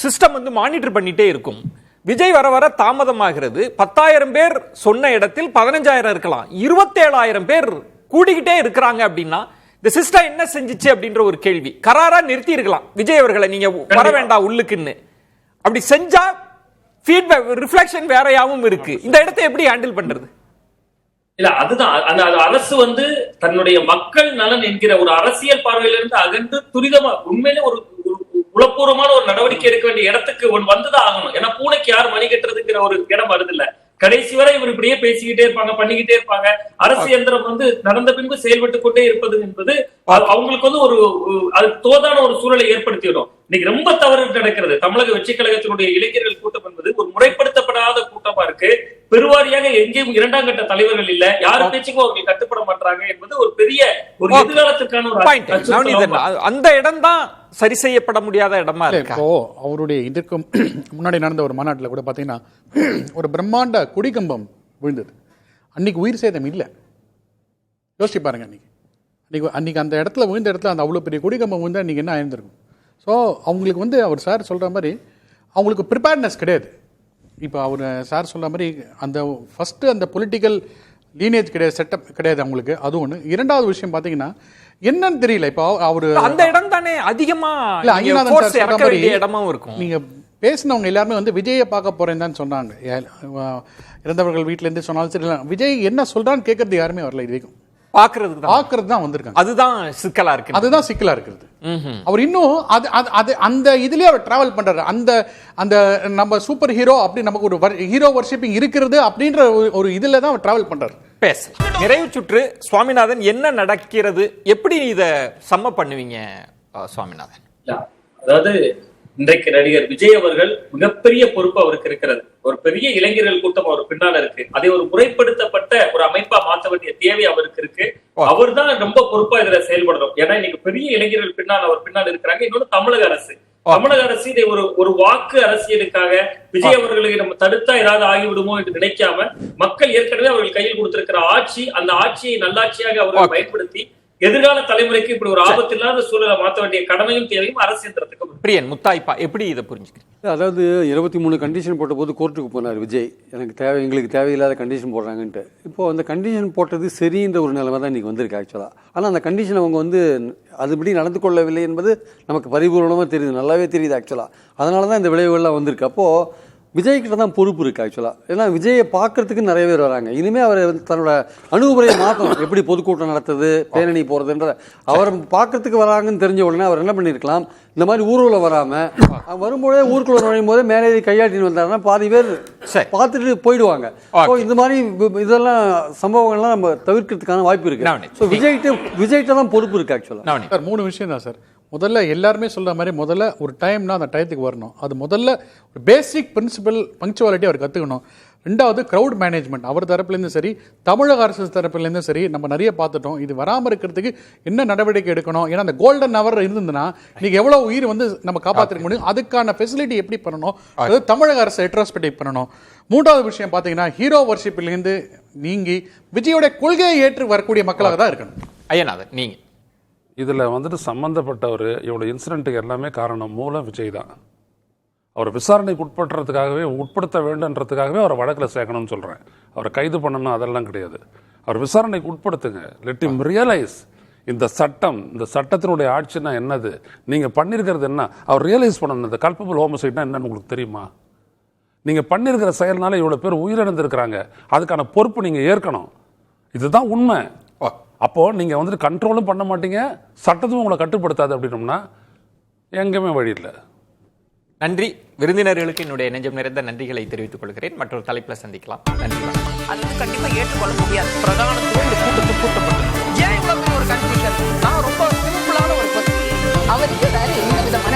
சிஸ்டம் வந்து மானிட்டர் பண்ணிட்டே இருக்கும். விஜய் வர வர தாமதமாகிறது. 10,000 பேர் சொன்ன இடத்தில் 15,000 இருக்கலாம், 27,000 பேர் கூடிக்கிட்டே இருக்கிறாங்க. அப்படின்னா இந்த சிஸ்டம் என்ன செஞ்சிச்சு அப்படின்ற ஒரு கேள்வி. கராரா நிறுத்தி இருக்கலாம் விஜய் அவர்களை, நீங்க வர வேண்டாம் உள்ளுக்குன்னு. அப்படி செஞ்சா ஃபீட்பேக் ரிஃப்ளெக்ஷன் வேறையாவும் இருக்கு. இந்த இடத்தை எப்படி ஹேண்டில் பண்றது? இல்ல அதுதான் அந்த அரசு வந்து தன்னுடைய மக்கள் நலன் என்கிற ஒரு அரசியல் பார்வையிலிருந்து அகன்று துரிதமா உண்மையிலே ஒரு உளப்பூர்வமான ஒரு நடவடிக்கை எடுக்க வேண்டிய இடத்துக்கு வந்துதான் ஆகணும். ஏன்னா பூனைக்கு யார் மணி கட்டுறதுங்கிற ஒரு இடம் வருது இல்ல. கடைசி வரை இவர் இப்படியே பேசிக்கிட்டே இருப்பாங்க, பண்ணிக்கிட்டே இருப்பாங்க. அரசு இயந்திரம் வந்து நடந்த பின்பு செயல்பட்டு கொண்டே இருப்பது என்பது அவங்களுக்கு வந்து ஒரு அது தோதான ஒரு சூழலை ஏற்படுத்திவிடும். இன்னைக்கு ரொம்ப தவறு நடக்கிறது. தமிழக வெற்றி கழகத்தினுடைய இளைஞர்கள் கூட்டம் என்பது ஒரு முறைப்படுத்தப்படாத கூட்டமா இருக்கு. பெருவாரியாக எங்கேயும் 2ஆம் கட்ட தலைவர்கள் இல்ல, யாரு பேச்சுக்கும் அவர்கள் கட்டுப்பட மாட்டாங்க என்பது ஒரு பெரிய ஒரு எதிர்காலத்திற்கான ஒரு அந்த இடம் தான் சரி செய்யப்பட முடியாத இடமா இருக்கு. இப்போ அவருடைய இதற்கு முன்னாடி நடந்த ஒரு மாநாட்டில் கூட பாத்தீங்கன்னா ஒரு பிரம்மாண்ட கொடிக்கம்பம் விழுந்தது. அன்னைக்கு உயிர் சேதம் இல்லை. யோசிச்சு பாருங்க, அன்னைக்கு அந்த இடத்துல விழுந்த இடத்துல அந்த அவ்வளோ பெரிய கொடிக்கம்பம் விழுந்தா அன்னைக்கு என்ன ஆயிருந்திருக்கும்? ஸோ அவங்களுக்கு வந்து அவர் சார் சொல்ற மாதிரி அவங்களுக்கு ப்ரிப்பேர்ட்னஸ் கிடையாது. இப்போ அவர் சார் சொல்ற மாதிரி அந்த ஃபர்ஸ்ட் அந்த பொலிட்டிக்கல் லீனேஜ் கிடையாது, செட்டப் கிடையாது அவங்களுக்கு. அது ஒன்று. 2வது விஷயம் பார்த்தீங்கன்னா என்னன்னு தெரியல. இப்போ அவரு அந்த இடம் தானே அதிகமா இடமும் இருக்கும். நீங்க பேசினவங்க எல்லாருமே வந்து விஜயை பார்க்க போறேன்னு தான் சொன்னாங்க. இறந்தவர்கள் வீட்டுல இருந்து சொன்னாலும் சரி, விஜய் என்ன சொல்றான்னு கேட்கறது யாருமே வரல. இது வரைக்கும் பாக்குறது தான் வந்திருக்காங்க. அதுதான் சிக்கலா இருக்கு. அதுதான் சிக்கலா இருக்கிறது. அவர் இன்னும் அந்த இதுலயே அவர் டிராவல் பண்றாரு. அந்த நம்ம சூப்பர் ஹீரோ அப்படி நமக்கு ஒரு ஹீரோ வர்ஷிப்பிங் இருக்கிறது அப்படின்ற ஒரு இதுல தான் அவர் டிராவல் பண்றாரு. நிறைவு சுற்று சுவாமிநாதன், என்ன நடக்கிறது, எப்படி இத சம்ம பண்ணுவீங்க சுவாமிநாதன்? அதாவது இன்றைக்கு நடிகர் விஜய் அவர்கள் மிகப்பெரிய பொறுப்பு அவருக்கு இருக்கிறது. ஒரு பெரிய இளைஞர்கள் கூட்டம் அவர் பின்னால இருக்கு. அதை ஒரு முறைப்படுத்தப்பட்ட ஒரு அமைப்பா மாற்ற வேண்டிய தேவை அவருக்கு இருக்கு. அவர் தான் ரொம்ப பொறுப்பா இதுல செயல்படணும். ஏன்னா இன்னைக்கு பெரிய இளைஞர்கள் பின்னால் அவர் பின்னால் இருக்கிறாங்க. இன்னொன்னு தமிழக அரசு இதை ஒரு வாக்கு அரசியலுக்காக விஜய் அவர்களை நம்ம தடுத்தா ஏதாவது ஆகிவிடுமோ என்று நினைக்காம மக்கள் ஏற்கனவே அவர்கள் கையில் கொடுத்திருக்கிற ஆட்சி, அந்த ஆட்சியை நல்லாட்சியாக அவர்கள் பயன்படுத்தி எதிர்கால தலைமுறைக்கு இப்படி ஒரு ஆபத்து இல்லாத சூழலை மாற்ற வேண்டிய கடமையும் தேவையும் அரசியந்திரத்துக்கு. பிரியன் முத்தாய்ப்பா, எப்படி இதை புரிஞ்சுக்கிறீங்க? அதாவது 23 கண்டிஷன் போட்ட போது கோர்ட்டுக்கு போனார் விஜய். எங்களுக்கு தேவையில்லாத கண்டிஷன் போடுறாங்கன்ட்டு. இப்போ அந்த கண்டிஷன் போட்டது சரின்ற ஒரு நிலைமை தான் இன்னைக்கு வந்திருக்கு ஆக்சுவலா. ஆனால் அந்த கண்டிஷன் அவங்க வந்து அதுபடி நடந்து கொள்ளவில்லை என்பது நமக்கு பரிபூர்ணமாக தெரியுது, நல்லாவே தெரியுது ஆக்சுவலா. அதனால தான் இந்த விளைவுகள்லாம் வந்திருக்கு. அப்போ விஜய்கிட்ட தான் பொறுப்பு இருக்குது ஆக்சுவலாக. ஏன்னா விஜயை பார்க்கறதுக்கு நிறைய பேர் வராங்க. இனிமேல் அவர் தன்னோட அணுகுமுறையை மாற்றணும். எப்படி பொதுக்கூட்டம் நடத்துது, பேரணி போகிறதுன்ற அவர் பார்க்கறதுக்கு வராங்கன்னு தெரிஞ்ச உடனே அவர் என்ன பண்ணியிருக்கலாம், இந்த மாதிரி ஊர்வலம் வராமல் வரும்போதே ஊருக்குள்ள நுழையும் போதே மேலே கையாட்டின்னு வந்தாருன்னா பாதி பேர் பார்த்துட்டு போயிடுவாங்க. ஸோ இந்த மாதிரி இதெல்லாம் சம்பவங்கள்லாம் நம்ம தவிர்க்கிறதுக்கான வாய்ப்பு இருக்கு. ஸோ விஜய்கிட்ட தான் பொறுப்பு இருக்கு ஆக்சுவலாக. சார் 3 விஷயம் தான் சார். முதல்ல எல்லாருமே சொல்ற மாதிரி முதல்ல ஒரு டைம்னா அந்த டயத்துக்கு வரணும். அது முதல்ல ஒரு பேசிக் பிரின்சிபல் பங்க்சுவாலிட்டி அவர் கற்றுக்கணும். 2வது க்ரௌட் மேனேஜ்மெண்ட் அவர் தரப்புலேருந்தும் சரி, தமிழக அரசு தரப்புலேருந்தும் சரி, நம்ம நிறைய பார்த்துட்டோம். இது வராமல் இருக்கிறதுக்கு என்ன நடவடிக்கை எடுக்கணும். ஏன்னா அந்த கோல்டன் ஹவர் இருந்ததுன்னா இன்னைக்கு எவ்வளோ உயிர் வந்து நம்ம காப்பாற்றிக்க முடியும். அதுக்கான ஃபெசிலிட்டி எப்படி பண்ணணும், அதாவது தமிழக அரசு ரெட்ரோஸ்பெக்டிவ் பண்ணணும். 3வது விஷயம் பார்த்தீங்கன்னா ஹீரோ வர்ஷிப்லேருந்து நீங்கி விஜயோட கொள்கையை ஏற்று வரக்கூடிய மக்களாக தான் இருக்கணும். ஐயநாதன், நீங்கள் இதில் வந்துட்டு சம்மந்தப்பட்டவர் இவ்வளோ இன்சிடென்ட்டுக்கு எல்லாமே காரணம் மூலம் விஜய் தான். அவர் விசாரணைக்கு உட்படுத்த வேண்டுன்றதுக்காகவே அவரை வழக்கில் சேர்க்கணும்னு சொல்கிறேன். அவரை கைது பண்ணணும் அதெல்லாம் கிடையாது. அவர் விசாரணைக்கு உட்படுத்துங்க. லெட் ஹிம் ரியலைஸ் இந்த சட்டத்தினுடைய ஆட்சினா என்னது, நீங்கள் பண்ணியிருக்கிறது என்ன, அவர் ரியலைஸ் பண்ணணும். இந்த கல்பபிள் ஹோமசைட்னா என்னன்னு உங்களுக்கு தெரியுமா? நீங்கள் பண்ணியிருக்கிற செயல்னால இவ்வளோ பேர் உயிரிழந்திருக்கிறாங்க. அதுக்கான பொறுப்பு நீங்கள் ஏற்கணும். இதுதான் உண்மை. அப்போது நீங்கள் வந்துட்டு கண்ட்ரோலும் பண்ண மாட்டீங்க, சட்டத்தும் உங்களை கட்டுப்படுத்தாது அப்படின்னோம்னா எங்கேயுமே வழி இல்லை. நன்றி. விருந்தினர்களுக்கு என்னுடைய நெஞ்சம் நிறைந்த நன்றிகளை தெரிவித்துக் கொள்கிறேன். மற்றொரு தலைப்பில் சந்திக்கலாம். நன்றி. அது வந்து கண்டிப்பா ஏற்றுக்கொள்ள முடியாது. பிரதானத்துவம் இந்த கூட்டத்துக்கு கூட்டப்பட்டது. ஏன் இவ்வளவு பெரிய ஒரு கன்ஃபியூஷன்? நான் ரொம்ப சிம்பிளான ஒரு அவருக்கு வேற எந்த விதமான